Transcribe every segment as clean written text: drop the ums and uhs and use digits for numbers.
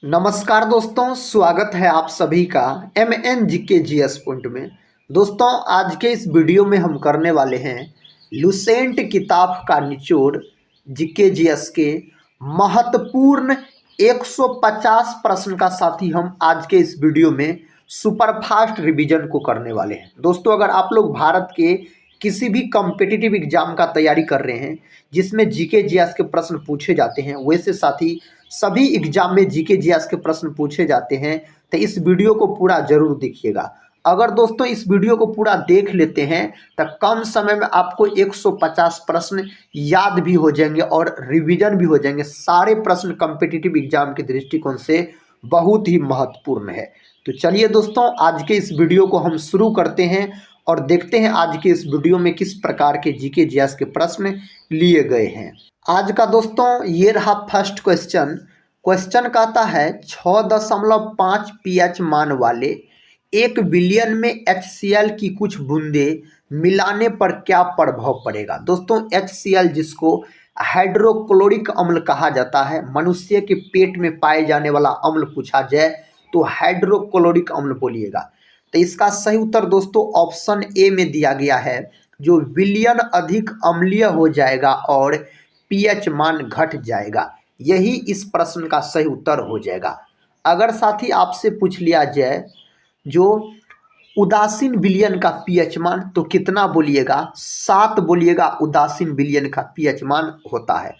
नमस्कार दोस्तों, स्वागत है आप सभी का M N GK GS point में। दोस्तों, आज के इस वीडियो में हम करने वाले हैं लुसेंट किताब का निचोड़ जीके जीएस के महत्वपूर्ण 150 प्रश्न का साथी हम आज के इस वीडियो में सुपरफास्ट रिवीजन को करने वाले हैं। दोस्तों, अगर आप लोग भारत के किसी भी कॉम्पिटिटिव एग्जाम का तैयारी कर रहे हैं जिसमें जीके जीएस के प्रश्न पूछे जाते हैं, वैसे साथी सभी एग्जाम में जीके जीएस के प्रश्न पूछे जाते हैं, तो इस वीडियो को पूरा जरूर देखिएगा। अगर दोस्तों इस वीडियो को पूरा देख लेते हैं तो कम समय में आपको 150 प्रश्न याद भी हो जाएंगे और रिवीजन भी हो जाएंगे। सारे प्रश्न कॉम्पिटिटिव एग्जाम के दृष्टिकोण से बहुत ही महत्वपूर्ण है। तो चलिए दोस्तों, आज के इस वीडियो को हम शुरू करते हैं और देखते हैं आज के इस वीडियो में किस प्रकार के जीके जीएस के प्रश्न लिए गए हैं। आज का दोस्तों ये रहा फर्स्ट क्वेश्चन। क्वेश्चन कहता है 6.5 पीएच मान वाले 1 बिलियन में HCl की कुछ बूंदे मिलाने पर क्या प्रभाव पड़ेगा। दोस्तों HCl जिसको हाइड्रोक्लोरिक अम्ल कहा जाता है, मनुष्य के पेट में पाए जाने वाला अम्ल पूछा जाए तो हाइड्रोक्लोरिक अम्ल बोलिएगा। तो इसका सही उत्तर दोस्तों ऑप्शन ए में दिया गया है, जो विलयन अधिक अम्लीय हो जाएगा और पीएच मान घट जाएगा। यही इस प्रश्न का सही उत्तर हो जाएगा। अगर साथी आपसे पूछ लिया जाए जो उदासीन विलयन का पीएच मान, तो कितना बोलिएगा? 7 बोलिएगा। उदासीन विलयन का पीएच मान होता है।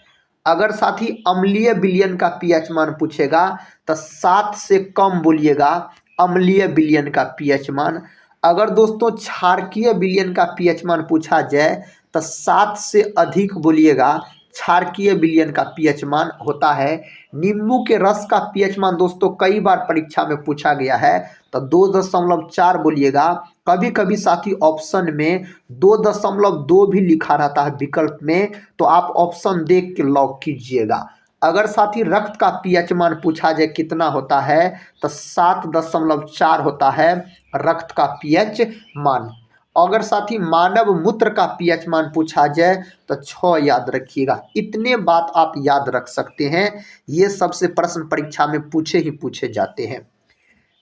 अगर साथी अम्लीय विलयन का पीएच मान पूछेगा तो 7 से कम बोलिएगा अम्लीय विलयन का पीएच मान। अगर दोस्तों क्षारकीय विलयन का पीएच मान पूछा जाए तो 7 से अधिक बोलिएगा क्षारकीय विलयन का पीएच मान होता है। नींबू के रस का पीएच मान दोस्तों कई बार परीक्षा में पूछा गया है, तो 2.4 बोलिएगा। कभी कभी साथी ऑप्शन में 2.2 भी लिखा रहता है विकल्प में, तो आप ऑप्शन देख के लॉक कीजिएगा। अगर साथी रक्त का पीएच मान पूछा जाए कितना होता है, तो 7.4 होता है रक्त का पीएच मान। अगर साथी मानव मूत्र का पीएच मान पूछा जाए तो 6 याद रखिएगा। इतने बात आप याद रख सकते हैं, ये सबसे प्रश्न परीक्षा में पूछे ही पूछे जाते हैं।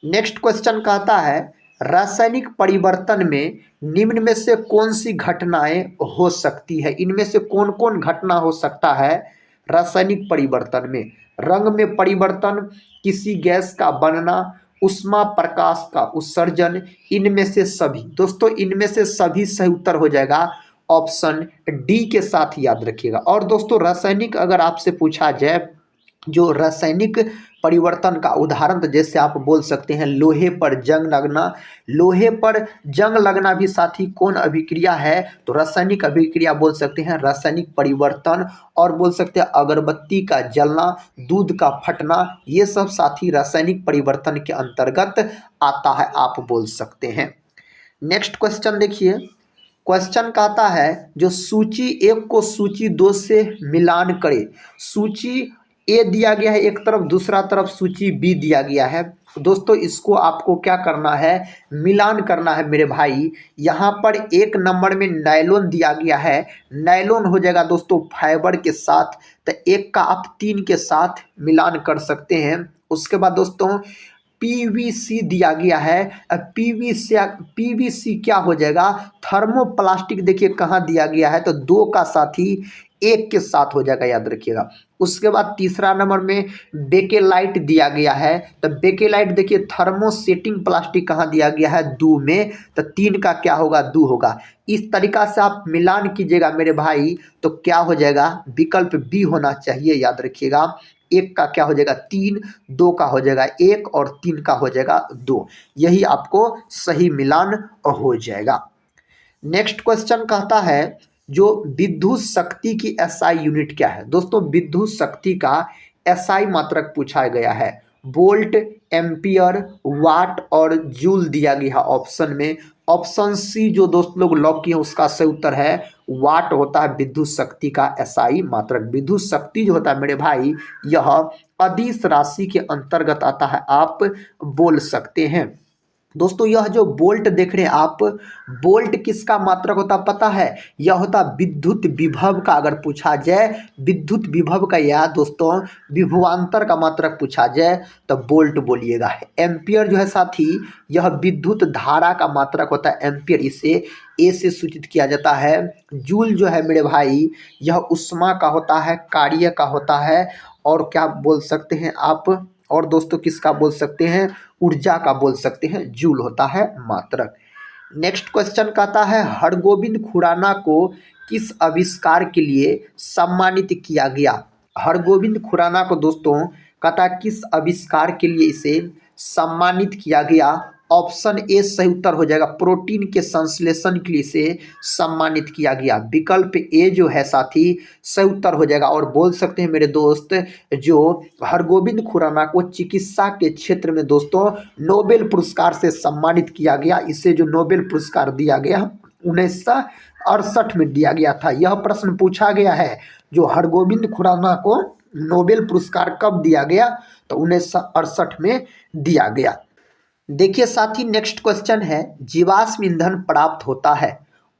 नेक्स्ट क्वेश्चन कहता है रासायनिक परिवर्तन में निम्न में से कौन सी घटनाएं हो सकती है। इनमें से कौन कौन घटना हो सकता है रासायनिक परिवर्तन में? रंग में परिवर्तन, किसी गैस का बनना, उष्मा प्रकाश का उत्सर्जन, इनमें से सभी। दोस्तों इनमें से सभी सही उत्तर हो जाएगा ऑप्शन डी के साथ, याद रखिएगा। और दोस्तों रासायनिक अगर आपसे पूछा जाए जो रासायनिक परिवर्तन का उदाहरण, तो जैसे आप बोल सकते हैं लोहे पर जंग लगना। लोहे पर जंग लगना भी साथी कौन अभिक्रिया है? तो रासायनिक अभिक्रिया बोल सकते हैं, रासायनिक परिवर्तन। और बोल सकते हैं अगरबत्ती का जलना, दूध का फटना, ये सब साथी रासायनिक परिवर्तन के अंतर्गत आता है, आप बोल सकते हैं। नेक्स्ट क्वेश्चन देखिए। क्वेश्चन कहता है जो सूची 1 को सूची 2 से मिलान करे। सूची ए दिया गया है एक तरफ, दूसरा तरफ सूची बी दिया गया है। दोस्तों इसको आपको क्या करना है? मिलान करना है मेरे भाई। यहाँ पर 1 नंबर में नायलॉन दिया गया है, नायलॉन हो जाएगा दोस्तों फाइबर के साथ, तो 1 का आप 3 के साथ मिलान कर सकते हैं। उसके बाद दोस्तों पीवीसी दिया गया है। पीवीसी क्या हो जाएगा? थर्मोप्लास्टिक। देखिए कहाँ दिया गया है, तो 2 का साथी 1 के साथ हो जाएगा, याद रखिएगा। उसके बाद तीसरा नंबर में बेकेलाइट दिया गया है, तो बेकेलाइट देखिए थर्मोसेटिंग प्लास्टिक कहाँ दिया गया है? 2 में, तो 3 का क्या होगा? 2 होगा। इस तरीका से आप मिलान कीजिएगा मेरे भाई, तो क्या हो जाएगा? विकल्प बी होना चाहिए, याद रखिएगा। 1 का क्या हो जाएगा? 3, 2 का हो जाएगा 1 और 3 का हो जाएगा 2। यही आपको सही मिलान हो जाएगा। नेक्स्ट क्वेश्चन कहता है जो विद्युत शक्ति की एसआई यूनिट क्या है। दोस्तों विद्युत शक्ति का एसआई मात्रक पूछा गया है। वोल्ट, एम्पियर, वाट और जूल दिया गया है ऑप्शन में। ऑप्शन सी जो दोस्त लोग लॉक किए उसका सही उत्तर है वाट होता है विद्युत शक्ति का एसआई मात्रक। विद्युत शक्ति जो होता है मेरे भाई, यह अदिश राशि के अंतर्गत आता है, आप बोल सकते हैं। दोस्तों यह जो बोल्ट देख रहे हैं आप, बोल्ट किसका मात्रक होता पता है? यह होता विद्युत विभव का। अगर पूछा जाए विद्युत विभव का या दोस्तों विभवांतर का मात्रक पूछा जाए तो बोल्ट बोलिएगा। एम्पियर जो है साथी, यह विद्युत धारा का मात्रक होता है एम्पियर, इसे ए से सूचित किया जाता है। जूल जो है मेरे भाई, यह उष्मा का होता है, कार्य का होता है, और क्या बोल सकते हैं आप, और दोस्तों किसका बोल सकते हैं? ऊर्जा का बोल सकते हैं। जूल होता है मात्रक। नेक्स्ट क्वेश्चन कहता है हरगोविंद खुराना को किस आविष्कार के लिए सम्मानित किया गया? हरगोविंद खुराना को दोस्तों कहता है किस आविष्कार के लिए इसे सम्मानित किया गया? ऑप्शन ए सही उत्तर हो जाएगा, प्रोटीन के संश्लेषण के लिए इसे सम्मानित किया गया। विकल्प ए जो है साथी सही उत्तर हो जाएगा। और बोल सकते हैं मेरे दोस्त, जो हरगोविंद खुराना को चिकित्सा के क्षेत्र में दोस्तों नोबेल पुरस्कार से सम्मानित किया गया। इसे जो नोबेल पुरस्कार दिया गया 1968 में दिया गया था। यह प्रश्न पूछा गया है, जो हरगोविंद खुराना को नोबेल पुरस्कार कब दिया गया? तो 1968 में दिया गया। देखिए साथी नेक्स्ट क्वेश्चन है जीवाश्म ईंधन प्राप्त होता है।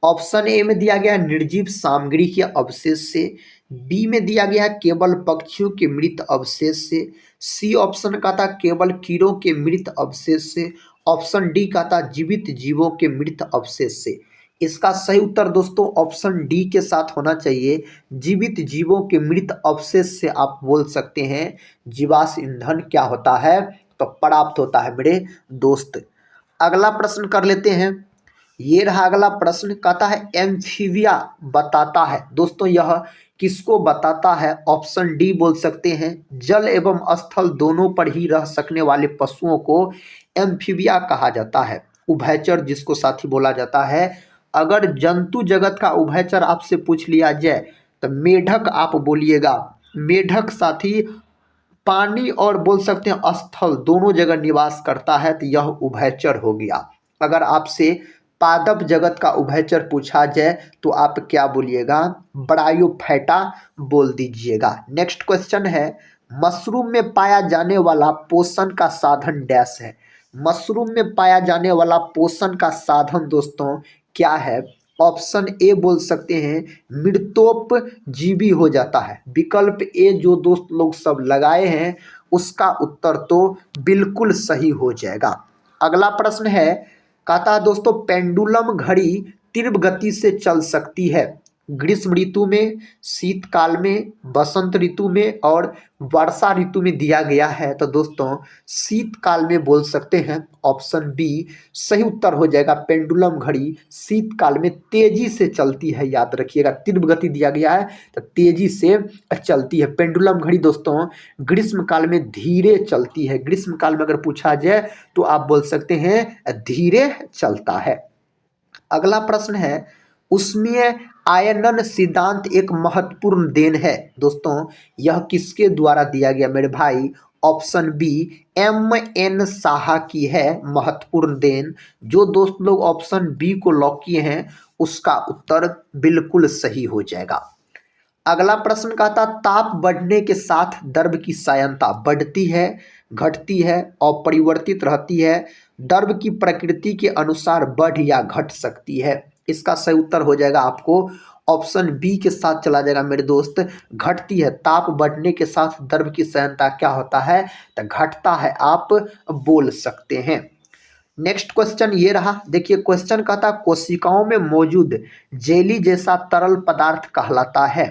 ऑप्शन ए में दिया गया निर्जीव सामग्री के अवशेष से, बी में दिया गया है केवल पक्षियों के मृत अवशेष से, सी ऑप्शन का था केवल कीड़ों के मृत अवशेष से, ऑप्शन डी का था जीवित जीवों के मृत अवशेष से। इसका सही उत्तर दोस्तों ऑप्शन डी के साथ होना चाहिए, जीवित जीवों के मृत अवशेष से आप बोल सकते हैं जीवाश्म ईंधन क्या होता है? तो प्राप्त होता है मेरे दोस्त। अगला प्रश्न कर लेते हैं। ये रहा अगला प्रश्न, कहता है एम्फीबिया बताता है। दोस्तों यह किसको बताता है? ऑप्शन डी बोल सकते हैं, जल एवं स्थल दोनों पर ही रह सकने वाले पशुओं को एम्फीबिया कहा जाता है। उभयचर जिसको साथी बोला जाता है। अगर जंतु जगत का उभयचर आपसे पूछ लिया जाए तो मेढक आप बोलिएगा। मेढक साथी पानी और बोल सकते हैं स्थल दोनों जगह निवास करता है, तो यह उभयचर हो गया। अगर आपसे पादप जगत का उभयचर पूछा जाए तो आप क्या बोलिएगा? ब्रायोफाइटा बोल दीजिएगा। नेक्स्ट क्वेश्चन है मशरूम में पाया जाने वाला पोषण का साधन डैश है। मशरूम में पाया जाने वाला पोषण का साधन दोस्तों क्या है? ऑप्शन ए बोल सकते हैं मृतोप जीवी हो जाता है। विकल्प ए जो दोस्त लोग सब लगाए हैं उसका उत्तर तो बिल्कुल सही हो जाएगा। अगला प्रश्न है, कहता है दोस्तों पेंडुलम घड़ी तीव्र गति से चल सकती है ग्रीष्म ऋतु में, शीतकाल में, बसंत ऋतु में और वर्षा ऋतु में दिया गया है। तो दोस्तों शीतकाल में बोल सकते हैं, ऑप्शन बी सही उत्तर हो जाएगा। पेंडुलम घड़ी शीतकाल में तेजी से चलती है, याद रखिएगा तीव्र गति दिया गया है तो तेजी से चलती है। पेंडुलम घड़ी दोस्तों ग्रीष्म काल में धीरे चलती है। ग्रीष्म काल में अगर पूछा जाए तो आप बोल सकते हैं धीरे चलता है। अगला प्रश्न है उष्मीय आयनन सिद्धांत एक महत्वपूर्ण देन है। दोस्तों यह किसके द्वारा दिया गया मेरे भाई? Option B M.N. साहा की है महत्वपूर्ण देन। जो दोस्त लोग ऑप्शन बी को लॉक किए हैं उसका उत्तर बिल्कुल सही हो जाएगा। अगला प्रश्न कहता ताप बढ़ने के साथ द्रव की सायनता बढ़ती है, घटती है, अपरिवर्तित रहती है, द्रव की प्रकृति के अनुसार बढ़ या घट सकती है। इसका सही उत्तर हो जाएगा आपको ऑप्शन बी के साथ चला जाएगा मेरे दोस्त, घटती है। ताप बढ़ने के साथ द्रव की सायनता क्या होता है? तो घटता है, आप बोल सकते हैं। नेक्स्ट क्वेश्चन ये रहा। देखिए क्वेश्चन कहता कोशिकाओं में मौजूद जेली जैसा तरल पदार्थ कहलाता है।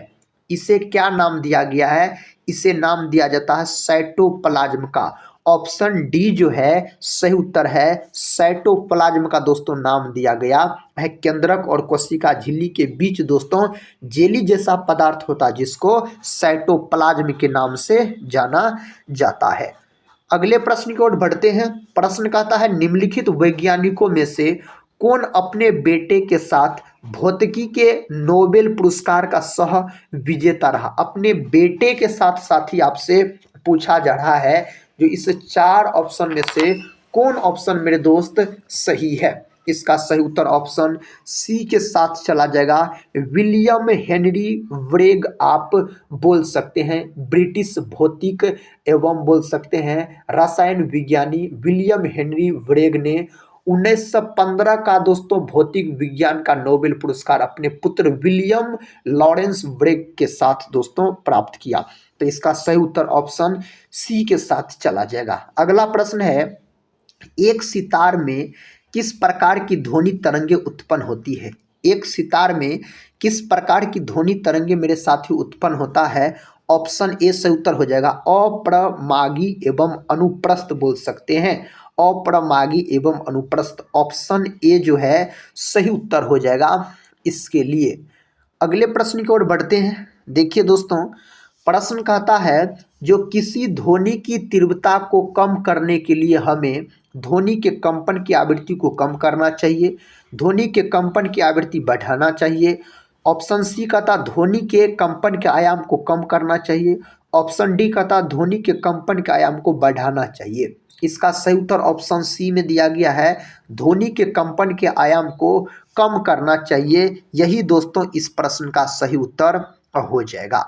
इसे क्या नाम दिया गया है? इसे नाम दिया जाता है साइटोप्लाज्म का। ऑप्शन डी जो है सही उत्तर है, साइटोप्लाज्म का दोस्तों नाम दिया गया है। केंद्रक और कोशिका झिल्ली के बीच दोस्तों जेली जैसा पदार्थ होता है जिसको साइटोप्लाज्म के नाम से जाना जाता है। अगले प्रश्न की ओर बढ़ते हैं। प्रश्न कहता है निम्नलिखित वैज्ञानिकों में से कौन अपने बेटे के साथ भौतिकी के नोबेल पुरस्कार का सह विजेता रहा? अपने बेटे के साथ साथी आपसे पूछा जा रहा है, जो इस चार ऑप्शन में से कौन ऑप्शन मेरे दोस्त सही है? इसका सही उत्तर ऑप्शन सी के साथ चला जाएगा, विलियम हेनरी व्रेग आप बोल सकते हैं। ब्रिटिश भौतिक एवं बोल सकते हैं रसायन विज्ञानी विलियम हेनरी व्रेग ने 1915 का दोस्तों भौतिक विज्ञान का नोबेल पुरस्कार अपने पुत्र विलियम लॉरेंस ब्रेग के साथ दोस्तों प्राप्त किया। तो इसका सही उत्तर ऑप्शन सी के साथ चला जाएगा। अगला प्रश्न है, एक सितार में किस प्रकार की ध्वनि तरंगे उत्पन्न होती है? एक सितार में किस प्रकार की ध्वनि तरंगे मेरे साथी उत्पन्न होता है? ऑप्शन ए सही उत्तर हो जाएगा अप्रमागी एवं अनुप्रस्थ बोल सकते हैं, अप्रमागी एवं अनुप्रस्थ। ऑप्शन ए जो है सही उत्तर हो जाएगा इसके लिए। अगले प्रश्न की ओर बढ़ते हैं। देखिए दोस्तों, प्रश्न कहता है जो किसी ध्वनि की तीव्रता को कम करने के लिए हमें ध्वनि के कंपन की आवृत्ति को कम करना चाहिए, ध्वनि के कंपन की आवृत्ति बढ़ाना चाहिए। ऑप्शन सी कहता ध्वनि के कंपन के आयाम को कम करना चाहिए। ऑप्शन डी कहता ध्वनि के कंपन के आयाम को बढ़ाना चाहिए। इसका सही उत्तर ऑप्शन सी में दिया गया है, ध्वनि के कंपन के आयाम को कम करना चाहिए। यही दोस्तों इस प्रश्न का सही उत्तर हो जाएगा।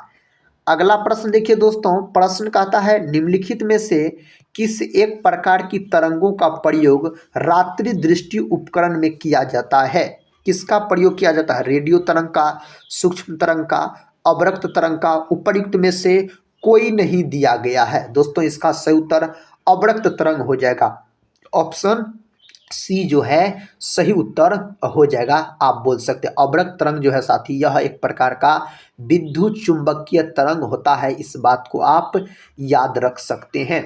अगला प्रश्न देखिए दोस्तों, प्रश्न कहता है निम्नलिखित में से किस एक प्रकार की तरंगों का प्रयोग रात्रि दृष्टि उपकरण में किया जाता है? किसका प्रयोग किया जाता है? रेडियो तरंग का, सूक्ष्म तरंग का, अवरक्त तरंग का? उपर्युक्त में से कोई नहीं दिया गया है। दोस्तों इसका सही उत्तर अवरक्त तरंग हो जाएगा। ऑप्शन सी जो है सही उत्तर हो जाएगा। आप बोल सकते हैं अवरक्त तरंग जो है साथी, यह एक प्रकार का विद्युत चुंबकीय तरंग होता है। इस बात को आप याद रख सकते हैं।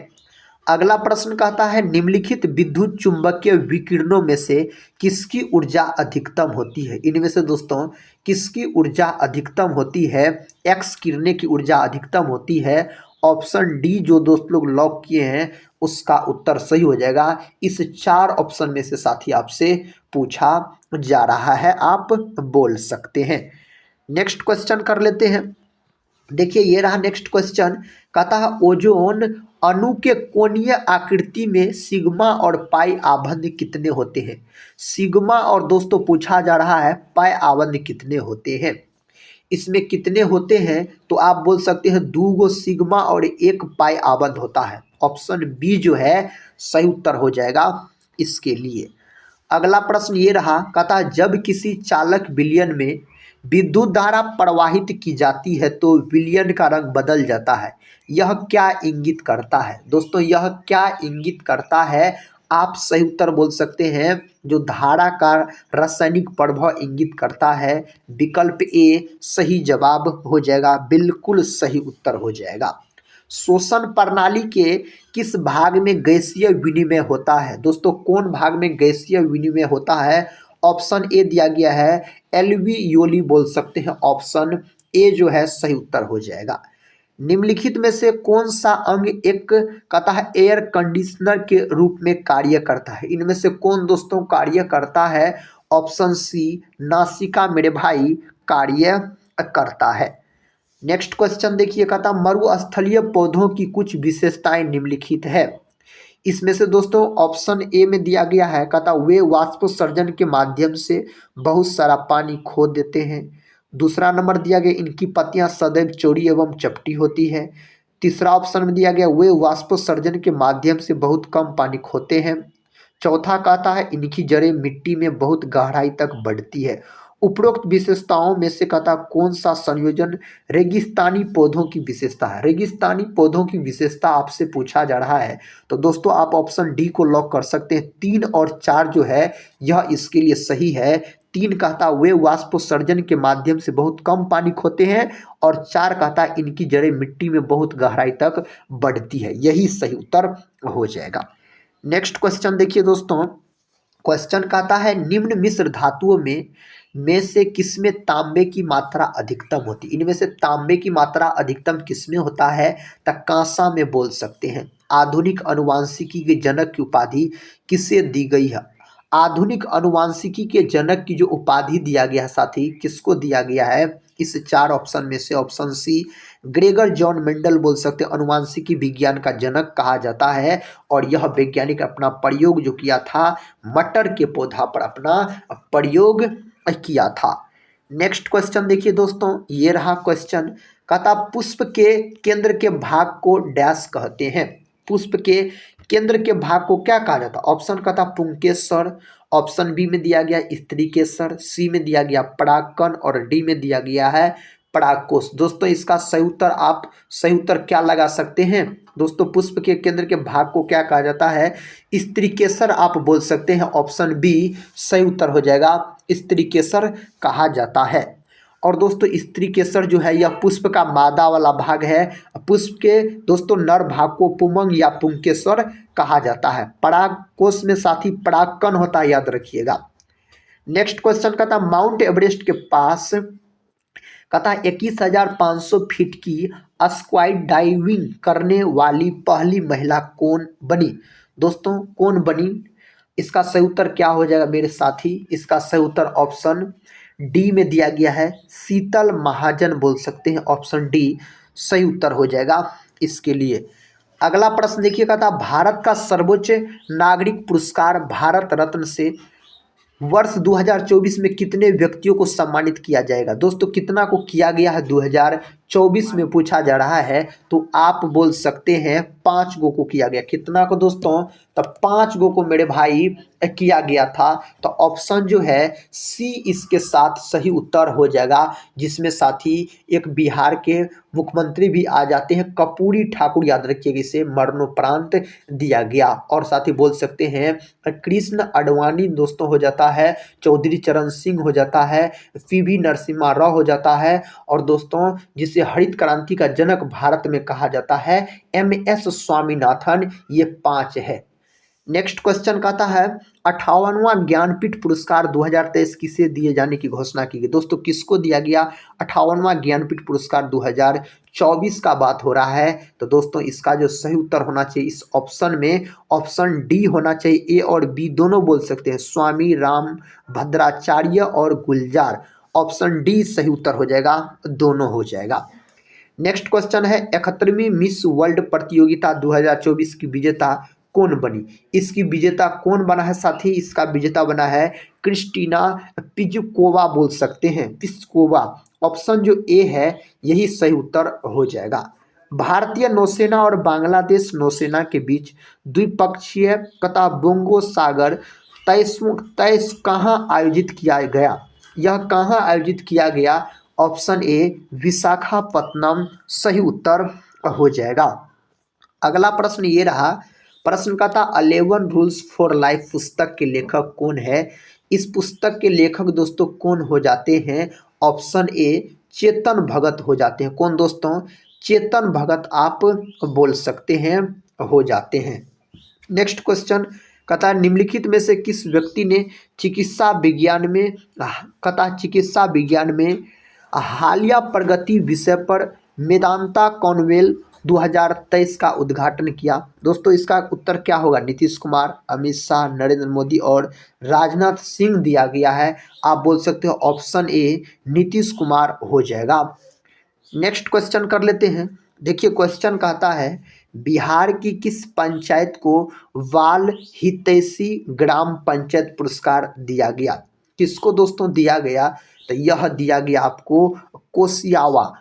अगला प्रश्न कहता है निम्नलिखित विद्युत चुंबकीय विकिरणों में से किसकी ऊर्जा अधिकतम होती है? इनमें से दोस्तों किसकी ऊर्जा अधिकतम होती है? एक्स किरणें की ऊर्जा अधिकतम होती है। ऑप्शन डी जो दोस्त लोग लॉक किए हैं उसका उत्तर सही हो जाएगा। इस 4 ऑप्शन में से साथी आपसे पूछा जा रहा है, आप बोल सकते हैं। नेक्स्ट क्वेश्चन कर लेते हैं। देखिए ये रहा नेक्स्ट क्वेश्चन, कहता है ओजोन अणु के कोणीय आकृति में सिग्मा और पाई आबंध कितने होते हैं? सिग्मा और दोस्तों पूछा जा रहा है पाई आबंध कितने होते हैं। इसमें कितने होते हैं तो आप बोल सकते हैं 2 सिग्मा और 1 पाई आबंध होता है। ऑप्शन बी जो है सही उत्तर हो जाएगा इसके लिए। अगला प्रश्न ये रहा, कहता है जब किसी चालक विलयन में विद्युत धारा प्रवाहित की जाती है तो विलयन का रंग बदल जाता है, यह क्या इंगित करता है? दोस्तों यह क्या इंगित करता है? आप सही उत्तर बोल सकते हैं जो धारा का रासायनिक प्रभाव इंगित करता है। विकल्प ए सही जवाब हो जाएगा, बिल्कुल सही उत्तर हो जाएगा। श्वसन प्रणाली के किस भाग में गैसीय विनिमय होता है? दोस्तों कौन भाग में गैसीय विनिमय होता है? ऑप्शन ए दिया गया है एल्वियोली बोल सकते हैं। ऑप्शन ए जो है सही उत्तर हो जाएगा। निम्नलिखित में से कौन सा अंग एक कहता है एयर कंडीशनर के रूप में कार्य करता है? इनमें से कौन दोस्तों कार्य करता है? ऑप्शन सी नासिका मेरे भाई कार्य करता है। नेक्स्ट क्वेश्चन देखिए, कहता मरुस्थलीय पौधों की कुछ विशेषताएं निम्नलिखित है। इसमें से दोस्तों ऑप्शन ए में दिया गया है, कहता वे वाष्पोत्सर्जन के माध्यम से बहुत सारा पानी खो देते हैं। दूसरा नंबर दिया गया इनकी पत्तियां सदैव चौड़ी एवं चपटी होती है। तीसरा ऑप्शन में दिया गया वे वाष्पोत्सर्जन के माध्यम से बहुत कम पानी खोते हैं। चौथा कहता है इनकी जड़ें मिट्टी में बहुत गहराई तक बढ़ती है। उपरोक्त विशेषताओं में से कहता कौन सा संयोजन रेगिस्तानी पौधों की विशेषता है? रेगिस्तानी पौधों की विशेषता आपसे पूछा जा रहा है तो दोस्तों आप ऑप्शन डी को लॉक कर सकते हैं। 3 और 4 जो है यह इसके लिए सही है। 3 कहता वे वाष्पोत्सर्जन के माध्यम से बहुत कम पानी खोते हैं और 4 कहता इनकी जड़ें मिट्टी में बहुत गहराई तक बढ़ती है। यही सही उत्तर हो जाएगा। नेक्स्ट क्वेश्चन देखिए दोस्तों, क्वेश्चन कहता है निम्न मिश्र धातुओं में से किसमें तांबे की मात्रा अधिकतम होती है? इनमें से तांबे की मात्रा अधिकतम किसमें होता है? तक कांसा में बोल सकते हैं। आधुनिक अनुवांशिकी के जनक की उपाधि किसे दी गई है? आधुनिक अनुवांशिकी के जनक की जो उपाधि दिया गया है साथी किसको दिया गया है? इस 4 ऑप्शन में से option C Gregor Johann Mendel बोल सकते हैं, अनुवांशिकी विज्ञान का जनक कहा जाता है। और यह वैज्ञानिक अपना प्रयोग जो किया था मटर के पौधा पर अपना प्रयोग किया था। नेक्स्ट क्वेश्चन देखिए दोस्तों, ये रहा क्वेश्चन, कहता पुष्प के केंद्र के भाग को डैश कहते हैं। पुष्प के केंद्र के भाग को क्या कहा जाता है? ऑप्शन का था पुंकेसर, ऑप्शन बी में दिया गया स्त्रीकेसर, सी में दिया गया परागकण और डी में दिया गया है परागकोश। दोस्तों इसका सही उत्तर क्या लगा सकते हैं? दोस्तों पुष्प के केंद्र के भाग को क्या कहा जाता है? स्त्रीकेसर आप बोल सकते हैं। ऑप्शन बी सही उत्तर हो जाएगा, स्त्रीकेसर कहा जाता है। और दोस्तों स्त्रीकेसर जो है यह पुष्प का मादा वाला भाग है। पुष्प के दोस्तों नर भाग को पुमंग या पुंकेसर कहा जाता है। परागकोश में साथ ही परागकण होता है, याद रखिएगा। नेक्स्ट क्वेश्चन का था माउंट एवरेस्ट के पास कहता 21,500 फीट की स्काई डाइविंग करने वाली पहली महिला कौन बनी? दोस्तों कौन बनी? इसका सही उत्तर क्या हो जाएगा मेरे साथी? इसका सही उत्तर ऑप्शन डी में दिया गया है, शीतल महाजन बोल सकते हैं। ऑप्शन डी सही उत्तर हो जाएगा इसके लिए। अगला प्रश्न देखिएगा था भारत का सर्वोच्च नागरिक पुरस्कार भारत रत्न से वर्ष 2024 में कितने व्यक्तियों को सम्मानित किया जाएगा? दोस्तों कितना को किया गया है 2024 में पूछा जा रहा है, तो आप बोल सकते हैं 5 गो को किया गया। कितना को दोस्तों? तो 5 गो को मेरे भाई किया गया था। तो ऑप्शन जो है सी इसके साथ सही उत्तर हो जाएगा, जिसमें साथ ही एक बिहार के मुख्यमंत्री भी आ जाते हैं, कर्पूरी ठाकुर, याद रखिएगा, इसे मरणोपरांत दिया गया। और साथ ही बोल सकते हैं कृष्ण अडवाणी दोस्तों हो जाता है, चौधरी चरण सिंह हो जाता है, पीवी नरसिम्हा राव हो जाता है, और दोस्तों जिसे हरित क्रांति का जनक भारत में कहा जाता है MS स्वामीनाथन। ये 5 है। नेक्स्ट क्वेश्चन कहता है 58वां ज्ञानपीठ पुरस्कार 2023 किसे दिए जाने की घोषणा की गई? दोस्तों किसको दिया गया 58वां ज्ञानपीठ पुरस्कार 2024 का बात हो रहा है? तो दोस्तों इसका जो सही उत्तर होना चाहिए इस ऑप्शन में, ऑप्शन डी होना चाहिए। ए और बी दोनों बोल सकते हैं, स्वामी राम भद्राचार्य और गुलजार। ऑप्शन डी सही उत्तर हो जाएगा, दोनों हो जाएगा। नेक्स्ट क्वेश्चन है 71वीं मिस वर्ल्ड प्रतियोगिता 2024 की विजेता कौन बनी? इसकी विजेता कौन बना है साथी? इसका विजेता बना है क्रिस्टीना पिजुकोवा बोल सकते हैं, पिस्कोवा। ऑप्शन जो ए है यही सही उत्तर हो जाएगा। भारतीय नौसेना और बांग्लादेश नौसेना के बीच द्विपक्षीय कथा बोंगो सागर तय कहाँ आयोजित किया गया? यह कहाँ आयोजित किया गया? ऑप्शन ए विशाखापत्तनम सही उत्तर हो जाएगा। अगला प्रश्न ये रहा, प्रश्न का था 11 रूल्स फॉर लाइफ पुस्तक के लेखक कौन है? इस पुस्तक के लेखक दोस्तों कौन हो जाते हैं? ऑप्शन ए चेतन भगत हो जाते हैं। कौन दोस्तों? चेतन भगत आप बोल सकते हैं, हो जाते हैं। नेक्स्ट क्वेश्चन कहता है निम्नलिखित में से किस व्यक्ति ने चिकित्सा विज्ञान में हालिया प्रगति विषय पर मेदांता कॉन्वेल 2023 का उद्घाटन किया? दोस्तों इसका उत्तर क्या होगा? नीतीश कुमार, अमित शाह, नरेंद्र मोदी और राजनाथ सिंह दिया गया है। आप बोल सकते हो ऑप्शन ए नीतीश कुमार हो जाएगा। नेक्स्ट क्वेश्चन कर लेते हैं। देखिए क्वेश्चन कहता है बिहार की किस पंचायत को वाल हितैषी ग्राम पंचायत पुरस्कार दिया गया? किसको दोस्तों दिया गया? तो यह दिया गया आपको कोसियावा।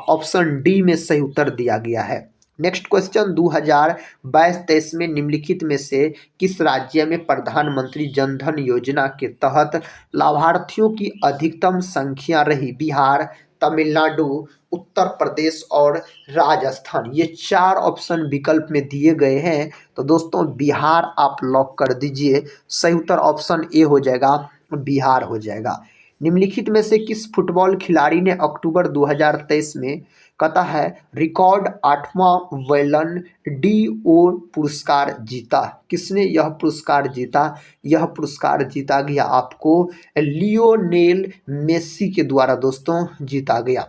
ऑप्शन डी में सही उत्तर दिया गया है। नेक्स्ट क्वेश्चन 2022-23 में निम्नलिखित में से किस राज्य में प्रधानमंत्री जनधन योजना के तहत लाभार्थियों की अधिकतम संख्या रही? बिहार, तमिलनाडु, उत्तर प्रदेश और राजस्थान। ये 4 ऑप्शन विकल्प में दिए गए हैं। तो दोस्तों बिहार आप लॉक कर दीजिए, सही उत्तर ऑप्शन ए हो जाएगा, बिहार हो जाएगा। निम्नलिखित में से किस फुटबॉल खिलाड़ी ने अक्टूबर 2023 में कहता है रिकॉर्ड 8वां बैलन डी'ओर पुरस्कार जीता? किसने यह पुरस्कार जीता? यह पुरस्कार जीता गया आपको लियोनेल मेसी के द्वारा दोस्तों जीता गया।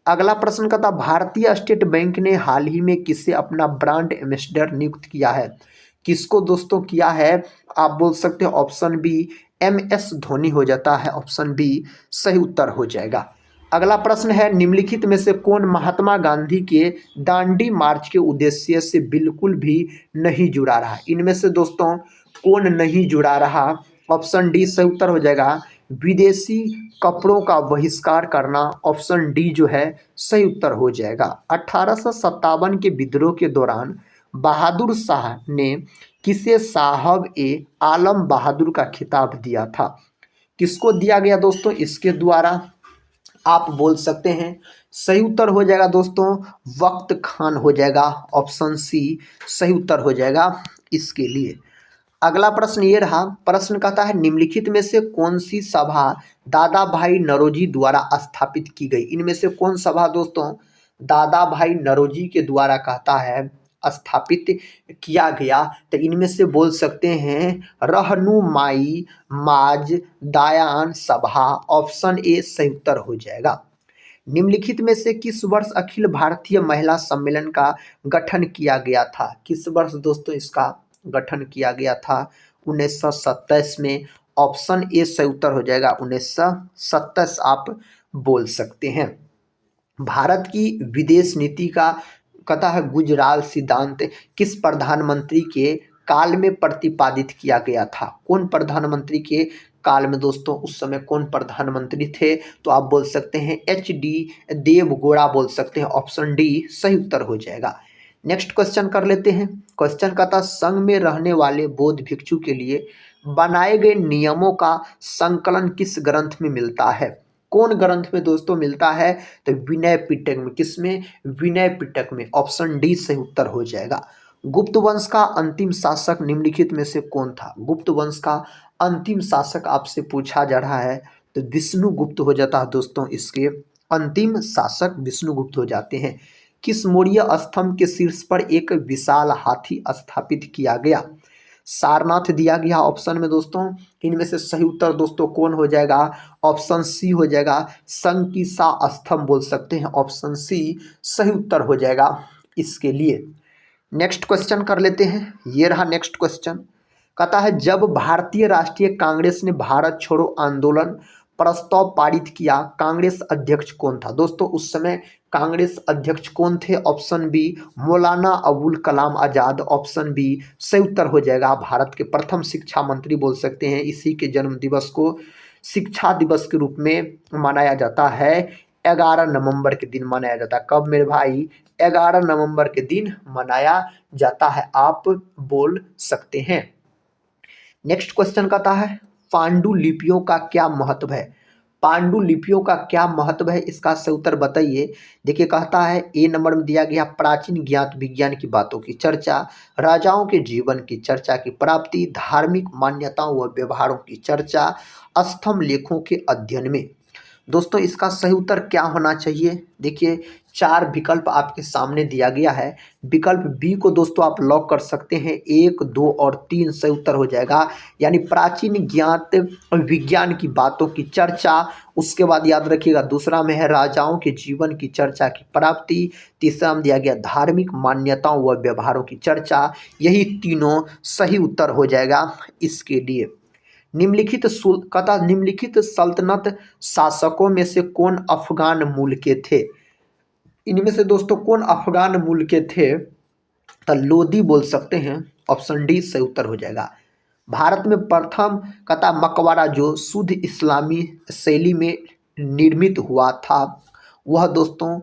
अगला प्रश्न कहता भारतीय स्टेट बैंक ने हाल ही में किसे अपना ब्रांड एम्बेसडर नियुक्त किया है? किसको दोस्तों किया है? आप बोल सकते हो ऑप्शन बी MS धोनी हो जाता है। ऑप्शन बी सही उत्तर हो जाएगा। अगला प्रश्न है निम्नलिखित में से कौन महात्मा गांधी के दांडी मार्च के उद्देश्य से बिल्कुल भी नहीं जुड़ा रहा? इनमें से दोस्तों कौन नहीं जुड़ा रहा? ऑप्शन डी सही उत्तर हो जाएगा, विदेशी कपड़ों का बहिष्कार करना। ऑप्शन डी जो है सही उत्तर हो जाएगा। 1857 के विद्रोह के दौरान बहादुर शाह ने किसे साहब ए आलम बहादुर का खिताब दिया था? किसको दिया गया दोस्तों? इसके द्वारा आप बोल सकते हैं। सही उत्तर हो जाएगा दोस्तों वक्त खान हो जाएगा, ऑप्शन सी सही उत्तर हो जाएगा इसके लिए। अगला प्रश्न ये रहा, प्रश्न कहता है निम्नलिखित में से कौन सी सभा दादा भाई नौरोजी द्वारा स्थापित की गई? इनमें से कौन सभा दोस्तों दादा भाई नौरोजी के द्वारा कहता है स्थापित किया गया? तो इनमें से बोल सकते हैं रहनुमाई माज दायान सभा, ऑप्शन ए सही उत्तर हो जाएगा। निम्नलिखित में से किस वर्ष अखिल भारतीय महिला सम्मेलन का गठन किया गया था? किस वर्ष दोस्तों इसका गठन किया गया था? 1927 में, ऑप्शन ए सही उत्तर हो जाएगा 1927 आप बोल सकते हैं। भारत की विदेश नीति का कहता है गुजराल सिद्धांत किस प्रधानमंत्री के काल में प्रतिपादित किया गया था? कौन प्रधानमंत्री के काल में दोस्तों उस समय कौन प्रधानमंत्री थे? तो आप बोल सकते हैं HD देवगौड़ा बोल सकते हैं, ऑप्शन डी सही उत्तर हो जाएगा। नेक्स्ट क्वेश्चन कर लेते हैं। क्वेश्चन का था संघ में रहने वाले बौद्ध भिक्षु के लिए बनाए गए नियमों का संकलन किस ग्रंथ में मिलता है? कौन ग्रंथ में दोस्तों मिलता है? तो विनय पिटक में। किसमें? विनय पिटक में, ऑप्शन डी सही उत्तर हो जाएगा। गुप्त वंश का अंतिम शासक निम्नलिखित में से कौन था? गुप्त वंश का अंतिम शासक आपसे पूछा जा रहा है तो विष्णुगुप्त हो जाता है दोस्तों, इसके अंतिम शासक विष्णुगुप्त हो जाते हैं। किस मौर्य स्तंभ के शीर्ष पर एक विशाल हाथी स्थापित किया गया? सारनाथ दिया गया ऑप्शन में दोस्तों। इनमें से सही उत्तर दोस्तों कौन हो जाएगा? ऑप्शन सी हो जाएगा संकिसा स्तंभ बोल सकते हैं, ऑप्शन सी सही उत्तर हो जाएगा इसके लिए। नेक्स्ट क्वेश्चन कर लेते हैं। ये रहा नेक्स्ट क्वेश्चन, कहता है जब भारतीय राष्ट्रीय कांग्रेस ने भारत छोड़ो आंदोलन प्रस्ताव पारित किया, कांग्रेस अध्यक्ष कौन था? दोस्तों उस समय कांग्रेस अध्यक्ष कौन थे? Option B Maulana Abul Kalam Azad, option B सही उत्तर हो जाएगा। भारत के प्रथम शिक्षा मंत्री बोल सकते हैं। इसी के जन्म दिवस को शिक्षा दिवस के रूप में मनाया जाता है। 11 नवंबर के दिन मनाया जाता है। कब मेरे भाई? 11 नवंबर के दिन मनाया जाता है, आप बोल सकते हैं। नेक्स्ट क्वेश्चन कहता है पांडुलिपियों का क्या महत्व है? पांडुलिपियों का क्या महत्व है, इसका सही उत्तर बताइए। देखिए कहता है ए नंबर में दिया गया प्राचीन ज्ञात विज्ञान की बातों की चर्चा, राजाओं के जीवन की चर्चा की प्राप्ति, धार्मिक मान्यताओं व व्यवहारों की चर्चा, स्तंभ लेखों के अध्ययन में। दोस्तों इसका सही उत्तर क्या होना चाहिए? देखिए 4 विकल्प आपके सामने दिया गया है। विकल्प बी को दोस्तों आप लॉक कर सकते हैं। 1, 2 और 3 सही उत्तर हो जाएगा, यानी प्राचीन ज्ञात विज्ञान की बातों की चर्चा। उसके बाद याद रखिएगा दूसरा में है राजाओं के जीवन की चर्चा की प्राप्ति, तीसरा में दिया गया धार्मिक मान्यताओं व व्यवहारों की चर्चा। यही तीनों सही उत्तर हो जाएगा इसके लिए। निम्नलिखित सल्तनत शासकों में से कौन अफगान मूल के थे? इनमें से दोस्तों कौन अफगान मूल के थे? तो लोदी बोल सकते हैं, ऑप्शन डी सही उत्तर हो जाएगा। भारत में प्रथम मकबरा जो शुद्ध इस्लामी शैली में निर्मित हुआ था वह दोस्तों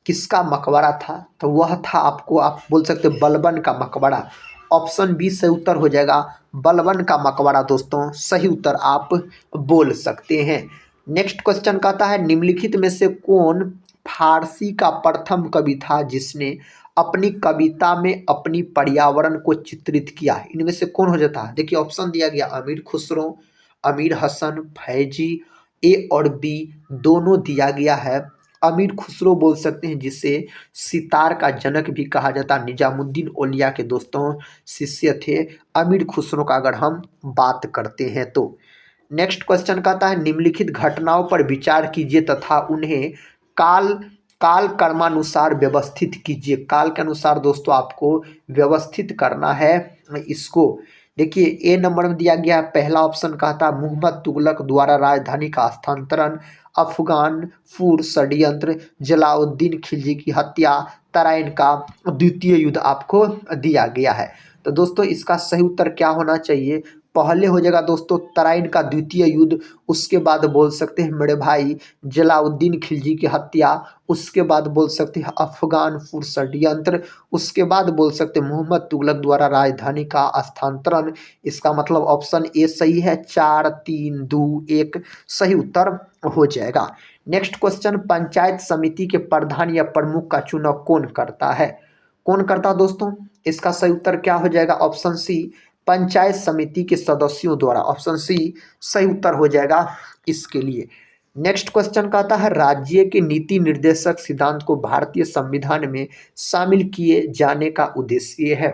किसका मकबरा था? तो वह था आपको आप बोल सकते बलबन का मकबरा, ऑप्शन बी सही उत्तर हो जाएगा। बलबन का मकबरा दोस्तों सही उत्तर आप बोल सकते हैं। नेक्स्ट क्वेश्चन कहता है निम्नलिखित में से कौन फारसी का प्रथम कवि था जिसने अपनी कविता में अपनी पर्यावरण को चित्रित किया? इनमें से कौन हो जाता है? देखिए ऑप्शन दिया गया अमीर खुसरो, अमीर हसन, फैजी। ए और बी दोनों दिया गया है। अमीर खुसरो बोल सकते हैं जिसे सितार का जनक भी कहा जाता, निजामुद्दीन औलिया के दोस्तों शिष्य थे अमीर खुसरो का अगर हम बात करते हैं तो। नेक्स्ट क्वेश्चन कहता है निम्नलिखित घटनाओं पर विचार कीजिए तथा उन्हें काल कर्मानुसार व्यवस्थित कीजिए। काल के अनुसार दोस्तों आपको व्यवस्थित करना है इसको। देखिए ए नंबर में दिया गया पहला ऑप्शन कहता मुहम्मद तुगलक द्वारा राजधानी का स्थानांतरण, अफगानपुर षड्यंत्र, जलाउद्दीन खिलजी की हत्या, तराइन का द्वितीय युद्ध आपको दिया गया है। तो दोस्तों इसका सही उत्तर क्या होना चाहिए? पहले हो जाएगा दोस्तों तराइन का द्वितीय युद्ध, उसके बाद बोल सकते हैं मेरे भाई जलाउद्दीन खिलजी की हत्या, उसके बाद बोल सकते हैं अफगानपुर षड्यंत्र, उसके बाद बोल सकते हैं मोहम्मद तुगलक द्वारा राजधानी का स्थानांतरण। इसका मतलब ऑप्शन ए सही है। 4 3 2 1 सही उत्तर हो जाएगा। नेक्स्ट क्वेश्चन, पंचायत समिति के प्रधान या प्रमुख का चुनाव कौन करता है? कौन करता है दोस्तों? इसका सही उत्तर क्या हो जाएगा? ऑप्शन सी, पंचायत समिति के सदस्यों द्वारा। ऑप्शन सी सही उत्तर हो जाएगा इसके लिए। नेक्स्ट क्वेश्चन कहता है राज्य के नीति निर्देशक सिद्धांत को भारतीय संविधान में शामिल किए जाने का उद्देश्य है।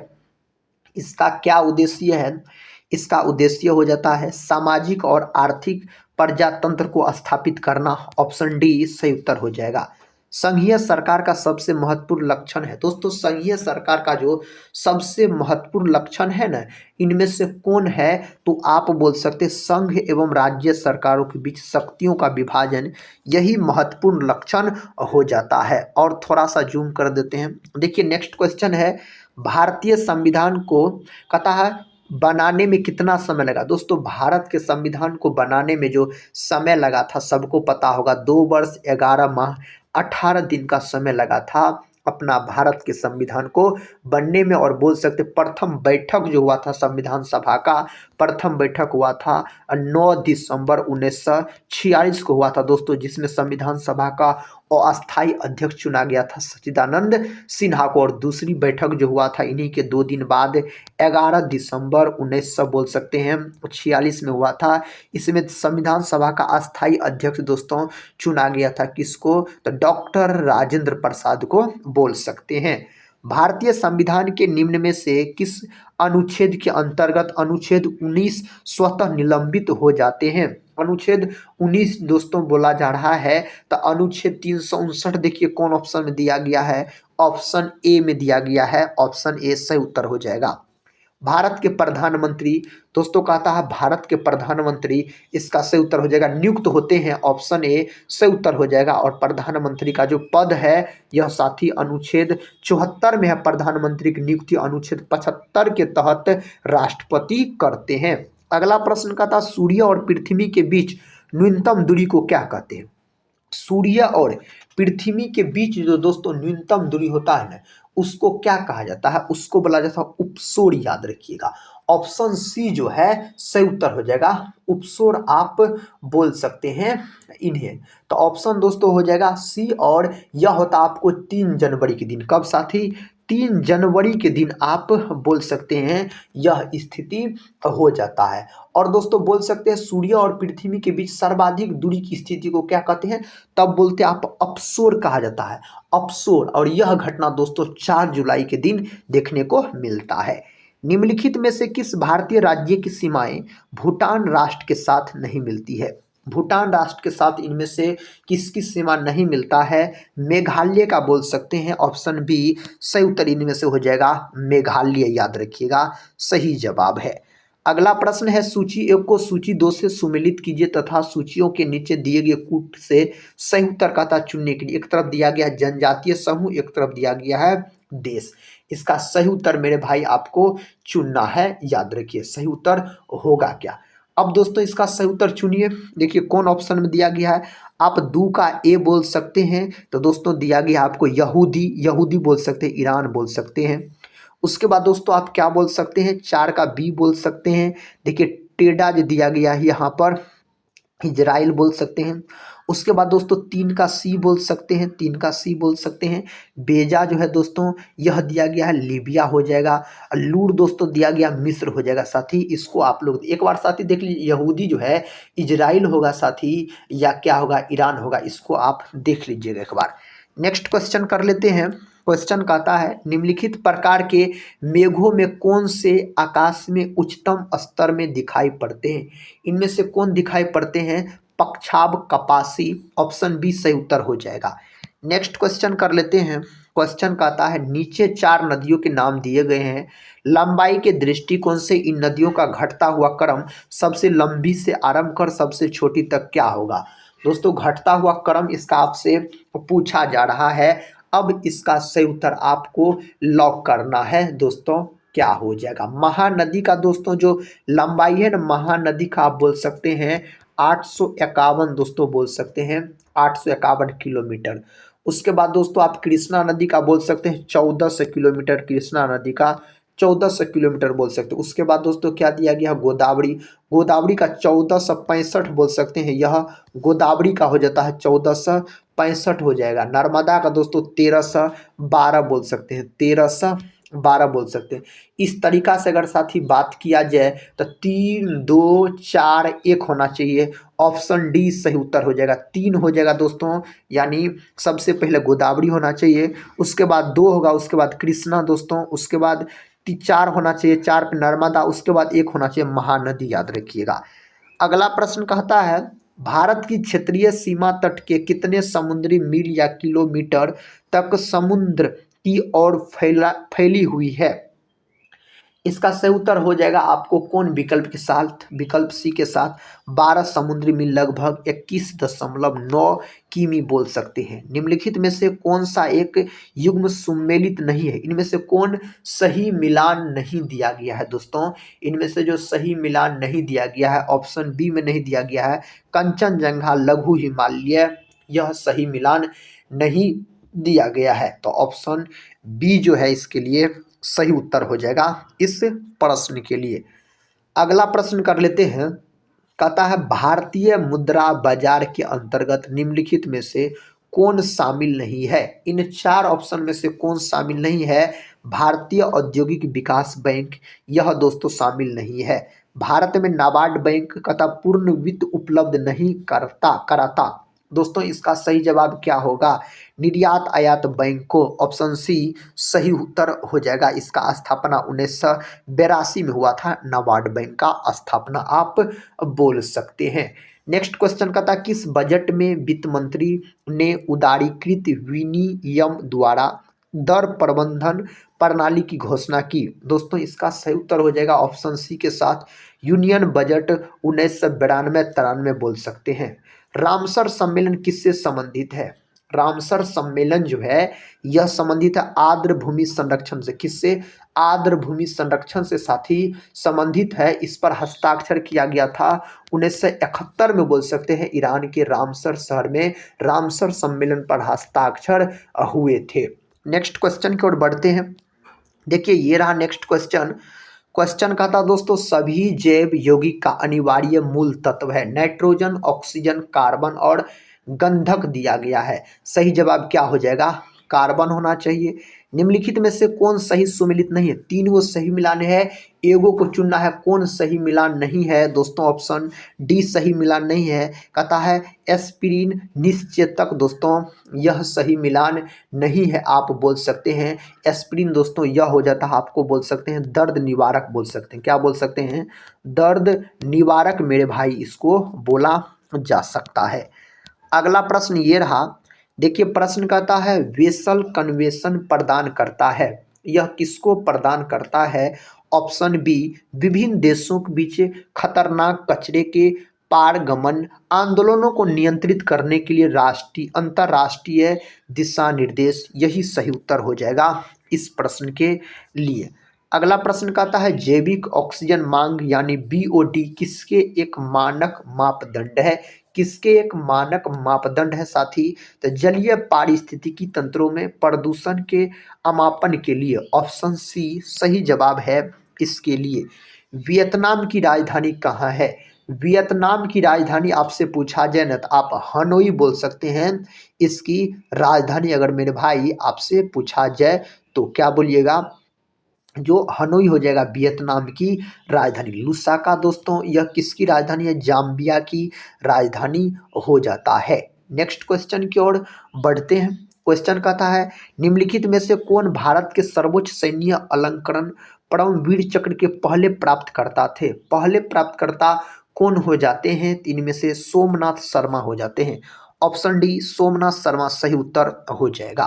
इसका क्या उद्देश्य है? इसका उद्देश्य हो जाता है सामाजिक और आर्थिक प्रजातंत्र को स्थापित करना। ऑप्शन डी सही उत्तर हो जाएगा। संघीय सरकार का सबसे महत्वपूर्ण लक्षण है दोस्तों, संघीय सरकार का जो सबसे महत्वपूर्ण लक्षण है ना, इनमें से कौन है? तो आप बोल सकते संघ एवं राज्य सरकारों के बीच शक्तियों का विभाजन, यही महत्वपूर्ण लक्षण हो जाता है। और थोड़ा सा जूम कर देते हैं। देखिए नेक्स्ट क्वेश्चन है, भारतीय संविधान को कहता है बनाने में कितना समय लगा? दोस्तों भारत के संविधान को बनाने में जो समय लगा था सबको पता होगा, 2 वर्ष 11 माह 18 दिन का समय लगा था अपना भारत के संविधान को बनने में। और बोल सकते प्रथम बैठक जो हुआ था संविधान सभा का, प्रथम बैठक हुआ था 9 दिसंबर 1946 को हुआ था दोस्तों, जिसमें संविधान सभा का अस्थायी अध्यक्ष चुना गया था सच्चिदानंद सिन्हा को। और दूसरी बैठक जो हुआ था इन्हीं के 2 दिन बाद 11 दिसंबर 1900 बोल सकते हैं 46 में हुआ था। इसमें संविधान सभा का अस्थायी अध्यक्ष दोस्तों चुना गया था किसको? तो डॉक्टर राजेंद्र प्रसाद को बोल सकते हैं। भारतीय संविधान के निम्न में से किस अनुच्छेद के अंतर्गत अनुच्छेद 19 स्वतः निलंबित हो जाते हैं? अनुच्छेद 19 दोस्तों बोला जा रहा है, तो अनुच्छेद 359 देखिए कौन ऑप्शन में दिया गया है? ऑप्शन ए में दिया गया है। ऑप्शन ए सही उत्तर हो जाएगा। भारत के प्रधानमंत्री दोस्तों कहता है भारत के प्रधानमंत्री, इसका सही उत्तर हो जाएगा नियुक्त होते हैं। ऑप्शन ए सही उत्तर हो जाएगा। और प्रधानमंत्री का जो पद है यह साथी अनुच्छेद 74 में है। प्रधानमंत्री की नियुक्ति अनुच्छेद 75 के तहत राष्ट्रपति करते हैं। अगला प्रश्न कहता है सूर्य और पृथ्वी के बीच न्यूनतम दूरी को क्या कहते हैं? सूर्य और पृथ्वी के बीच जो दोस्तों न्यूनतम दूरी होता है ना, उसको क्या कहा जाता है? उसको बोला जाता है उपसोर। याद रखिएगा ऑप्शन सी जो है सही उत्तर हो जाएगा। उपसोर आप बोल सकते हैं इन्हें। तो ऑप्शन दोस्तों हो जाएगा सी। और यह होता आपको 3 जनवरी के दिन। कब साथी? 3 जनवरी के दिन आप बोल सकते हैं यह स्थिति हो जाता है। और दोस्तों बोल सकते हैं सूर्य और पृथ्वी के बीच सर्वाधिक दूरी की स्थिति को क्या कहते हैं? तब बोलते हैं आप अपसोर कहा जाता है, अपसोर। और यह घटना दोस्तों 4 जुलाई के दिन देखने को मिलता है। निम्नलिखित में से किस भारतीय राज्य की सीमाएं भूटान राष्ट्र के साथ नहीं मिलती है? भूटान राष्ट्र के साथ इनमें से किसकी सीमा नहीं मिलता है? मेघालय का बोल सकते हैं। ऑप्शन बी सही उत्तर इनमें से हो जाएगा मेघालय। याद रखिएगा सही जवाब है। अगला प्रश्न है सूची 1 को सूची 2 से सुमेलित कीजिए तथा सूचियों के नीचे दिए गए कूट से सही उत्तर का चुनने के लिए। एक तरफ दिया गया है जनजातीय समूह, एक तरफ दिया गया है देश। इसका सही उत्तर मेरे भाई आपको चुनना है। याद रखिए सही उत्तर होगा क्या? अब दोस्तों इसका सही उत्तर चुनिए। देखिए कौन ऑप्शन में दिया गया है। आप 2 का ए बोल सकते हैं, तो दोस्तों दिया गया आपको यहूदी, यहूदी बोल सकते हैं, ईरान बोल सकते हैं। उसके बाद दोस्तों आप क्या बोल सकते हैं? 4 का बी बोल सकते हैं। देखिए टेडा जो दिया गया है यहाँ पर इजराइल बोल सकते हैं। उसके बाद दोस्तों 3 का सी बोल सकते हैं, 3 का सी बोल सकते हैं। बेजा जो है दोस्तों यह दिया गया है लीबिया हो जाएगा। लूर दोस्तों दिया गया मिस्र हो जाएगा साथी। इसको आप लोग एक बार साथी देख लीजिए, यहूदी जो है इजराइल होगा साथी या क्या होगा ईरान होगा, इसको आप देख लीजिएगा एक बार। नेक्स्ट क्वेश्चन कर लेते हैं। क्वेश्चन कहता है निम्नलिखित प्रकार के मेघों में कौन से आकाश में उच्चतम स्तर में दिखाई पड़ते हैं? इनमें से कौन दिखाई पड़ते हैं? पक्षाब कपासी। ऑप्शन बी सही उत्तर हो जाएगा। नेक्स्ट क्वेश्चन कर लेते हैं। क्वेश्चन कहता है नीचे 4 नदियों के नाम दिए गए हैं, लंबाई के दृष्टिकोण से इन नदियों का घटता हुआ क्रम सबसे लंबी से आरंभ कर सबसे छोटी तक क्या होगा? दोस्तों घटता हुआ क्रम इसका आपसे पूछा जा रहा है। अब इसका सही उत्तर आपको लॉक करना है दोस्तों। क्या हो जाएगा? महानदी का दोस्तों जो लंबाई है ना, महानदी का आप बोल सकते हैं 851 दोस्तों, बोल सकते हैं 851 किलोमीटर। उसके बाद दोस्तों आप कृष्णा नदी का बोल सकते हैं 1400 किलोमीटर, कृष्णा नदी का 1400 किलोमीटर बोल सकते हैं। उसके बाद दोस्तों क्या दिया गया? गोदावरी, गोदावरी का 1465 बोल सकते हैं, यह गोदावरी का हो जाता है 1465 हो जाएगा। नर्मदा का दोस्तों 1312 बोल सकते हैं, 1312 बोल सकते हैं। इस तरीका से अगर साथी बात किया जाए तो 3 2 4 1 होना चाहिए। ऑप्शन डी सही उत्तर हो जाएगा। 3 हो जाएगा दोस्तों, यानी सबसे पहले गोदावरी होना चाहिए, उसके बाद 2 होगा, उसके बाद कृष्णा दोस्तों, उसके बाद 4 होना चाहिए, 4 पे नर्मदा, उसके बाद 1 होना चाहिए महानदी, याद रखिएगा। अगला प्रश्न कहता है भारत की क्षेत्रीय सीमा तट के कितने समुद्री मील या किलोमीटर तक समुद्र की ओर फैली हुई है? इसका सही उत्तर हो जाएगा आपको कौन विकल्प के साथ? विकल्प सी के साथ 12 समुद्री मील लगभग 21.9 किमी बोल सकते हैं। निम्नलिखित में से कौन सा एक युग्म सुमेलित नहीं है? इनमें से कौन सही मिलान नहीं दिया गया है दोस्तों? इनमें से जो सही मिलान नहीं दिया गया है, ऑप्शन बी में नहीं दिया गया है कंचनजंगा लघु हिमालय, यह सही मिलान नहीं दिया गया है। तो ऑप्शन बी जो है इसके लिए सही उत्तर हो जाएगा इस प्रश्न के लिए। अगला प्रश्न कर लेते हैं। कहता है भारतीय मुद्रा बाजार के अंतर्गत निम्नलिखित में से कौन शामिल नहीं है? इन 4 ऑप्शन में से कौन शामिल नहीं है? भारतीय औद्योगिक विकास बैंक, यह दोस्तों शामिल नहीं है। भारत में नाबार्ड बैंक कहता पूर्ण वित्त उपलब्ध नहीं कराता दोस्तों, इसका सही जवाब क्या होगा? निर्यात आयात बैंक को, ऑप्शन सी सही उत्तर हो जाएगा। इसका स्थापना 1982 में हुआ था, नाबार्ड बैंक का स्थापना आप बोल सकते हैं। नेक्स्ट क्वेश्चन कहता है किस बजट में वित्त मंत्री ने उदारीकृत विनियम द्वारा दर प्रबंधन प्रणाली की घोषणा की? दोस्तों इसका सही उत्तर हो जाएगा ऑप्शन सी के साथ यूनियन बजट 1992-93 बोल सकते हैं। रामसर सम्मेलन किससे संबंधित है? रामसर सम्मेलन जो है यह संबंधित है आर्द्र भूमि संरक्षण से। किससे? आर्द्र भूमि संरक्षण से साथी संबंधित है। इस पर हस्ताक्षर किया गया था 1971 में बोल सकते हैं, ईरान के रामसर शहर में रामसर सम्मेलन पर हस्ताक्षर हुए थे। नेक्स्ट क्वेश्चन की ओर बढ़ते हैं। देखिए ये रहा नेक्स्ट क्वेश्चन। क्वेश्चन का था दोस्तों सभी जैव यौगिक का अनिवार्य मूल तत्व है? नाइट्रोजन, ऑक्सीजन, कार्बन और गंधक दिया गया है। सही जवाब क्या हो जाएगा? कार्बन होना चाहिए। निम्नलिखित में से कौन सही सुमेलित नहीं है? 3 वो सही मिलान है, एगो को चुनना है। कौन सही मिलान नहीं है दोस्तों? ऑप्शन डी सही मिलान नहीं है। कहता है एस्पिरिन निश्चेतक दोस्तों, यह सही मिलान नहीं है, आप बोल सकते हैं एस्पिरिन दोस्तों, यह हो जाता है आपको बोल सकते हैं दर्द निवारक बोल सकते हैं। क्या बोल सकते हैं? दर्द निवारक मेरे भाई इसको बोला जा सकता है। अगला प्रश्न ये रहा। देखिए प्रश्न कहता है वेसल कन्वेशन प्रदान करता है, यह किसको प्रदान करता है? ऑप्शन बी विभिन्न देशों के बीच खतरनाक कचरे के पारगमन आंदोलनों को नियंत्रित करने के लिए राष्ट्रीय अंतर्राष्ट्रीय दिशा निर्देश, यही सही उत्तर हो जाएगा इस प्रश्न के लिए। अगला प्रश्न कहता है जैविक ऑक्सीजन मांग यानी बीओडी किसके एक मानक मापदंड है? किसके एक मानक मापदंड है साथी? तो जलीय पारिस्थितिकी तंत्रों में प्रदूषण के अमापन के लिए ऑप्शन सी सही जवाब है इसके लिए। वियतनाम की राजधानी कहाँ है? वियतनाम की राजधानी आपसे पूछा जाए ना तो आप हनोई बोल सकते हैं इसकी राजधानी। अगर मेरे भाई आपसे पूछा जाए तो क्या बोलिएगा? जो हनोई हो जाएगा वियतनाम की राजधानी। लुसाका दोस्तों यह किसकी राजधानी है? जाम्बिया की राजधानी हो जाता है। नेक्स्ट क्वेश्चन की ओर बढ़ते हैं। क्वेश्चन कहता है निम्नलिखित में से कौन भारत के सर्वोच्च सैन्य अलंकरण परमवीर चक्र के पहले प्राप्तकर्ता थे? पहले प्राप्तकर्ता कौन हो जाते हैं? इनमें से सोमनाथ शर्मा हो जाते हैं। ऑप्शन डी सोमनाथ शर्मा सही उत्तर हो जाएगा।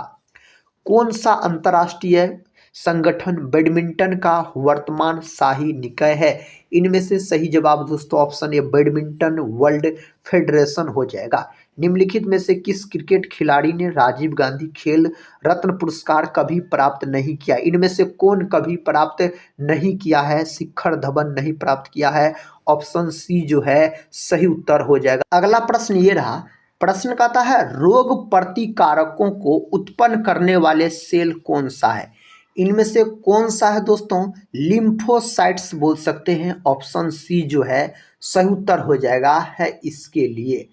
कौन सा अंतर्राष्ट्रीय संगठन बैडमिंटन का वर्तमान शाही निकाय है? इनमें से सही जवाब दोस्तों option A badminton world federation हो जाएगा। निम्नलिखित में से किस क्रिकेट खिलाड़ी ने राजीव गांधी खेल रत्न पुरस्कार कभी प्राप्त नहीं किया? इनमें से कौन कभी प्राप्त नहीं किया है? शिखर धवन नहीं प्राप्त किया है। ऑप्शन सी जो है सही उत्तर हो जाएगा। अगला प्रश्न ये रहा, प्रश्न कहता है रोग प्रतिकारकों को उत्पन्न करने वाले सेल कौन सा है? इनमें से कौन सा है दोस्तों? लिम्फोसाइट्स बोल सकते हैं। ऑप्शन सी जो है सही उत्तर हो जाएगा है इसके लिए।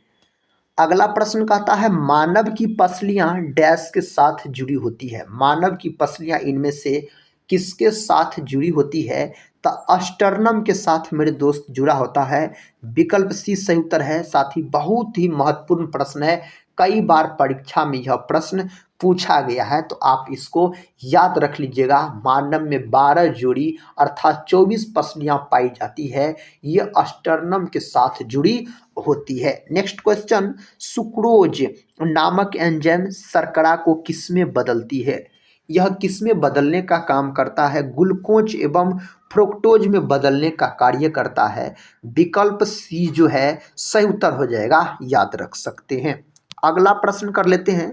अगला प्रश्न कहता है मानव की पसलियां डैश के साथ जुड़ी होती है? मानव की पसलियां इनमें से किसके साथ जुड़ी होती है? तो अस्टर्नम के साथ मेरे दोस्त जुड़ा होता है। विकल्प सी सही उत्तर है। साथ ही बहुत ही महत्वपूर्ण प्रश्न है, कई बार परीक्षा में यह प्रश्न पूछा गया है, तो आप इसको याद रख लीजिएगा। मानव में 12 जोड़ी अर्थात 24 पसलियां पाई जाती है, ये अस्टर्नम के साथ जुड़ी होती है। नेक्स्ट क्वेश्चन, सुक्रोज नामक एंजाइम शर्करा को किसमें बदलती है? यह किसमें बदलने का काम करता है? ग्लूकोज एवं फ्रुक्टोज में बदलने का कार्य करता है। विकल्प सी जो है सही उत्तर हो जाएगा, याद रख सकते हैं। अगला प्रश्न कर लेते हैं।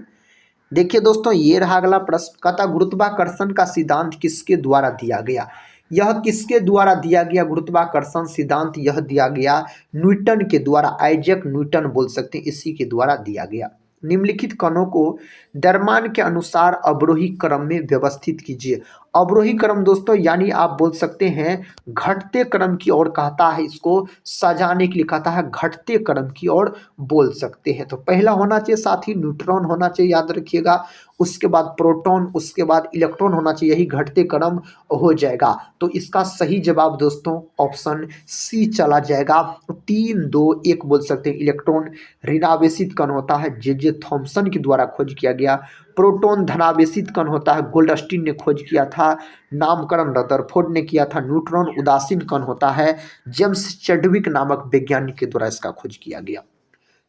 देखिए दोस्तों ये रहा अगला प्रश्न, कहता गुरुत्वाकर्षण का सिद्धांत किसके द्वारा दिया गया? यह किसके द्वारा दिया गया गुरुत्वाकर्षण सिद्धांत? यह दिया गया न्यूटन के द्वारा, आइजैक न्यूटन बोल सकते हैं, इसी के द्वारा दिया गया। निम्नलिखित कणों को द्रव्यमान के अनुसार अवरोही क्रम में व्यवस्थित कीजिए। अवरोही क्रम दोस्तों यानी आप बोल सकते हैं घटते क्रम की ओर कहता है, इसको सजाने के लिए कहता है घटते क्रम की ओर बोल सकते हैं। तो पहला होना चाहिए साथ ही न्यूट्रॉन होना चाहिए, याद रखिएगा। उसके बाद प्रोटॉन, उसके बाद इलेक्ट्रॉन होना चाहिए, यही घटते क्रम हो जाएगा। तो इसका सही जवाब दोस्तों ऑप्शन सी चला जाएगा। 3 2 1 बोल सकते हैं। इलेक्ट्रॉन ऋणावेशित कण होता है, जे थॉम्सन के द्वारा खोज किया गया। प्रोटॉन धनावेशित कण होता है, गोल्डस्टीन ने खोज किया था, नामकरण रदरफोर्ड ने किया था। न्यूट्रॉन उदासीन कण होता है, जेम्स चैडविक नामक वैज्ञानिक के द्वारा इसका खोज किया गया।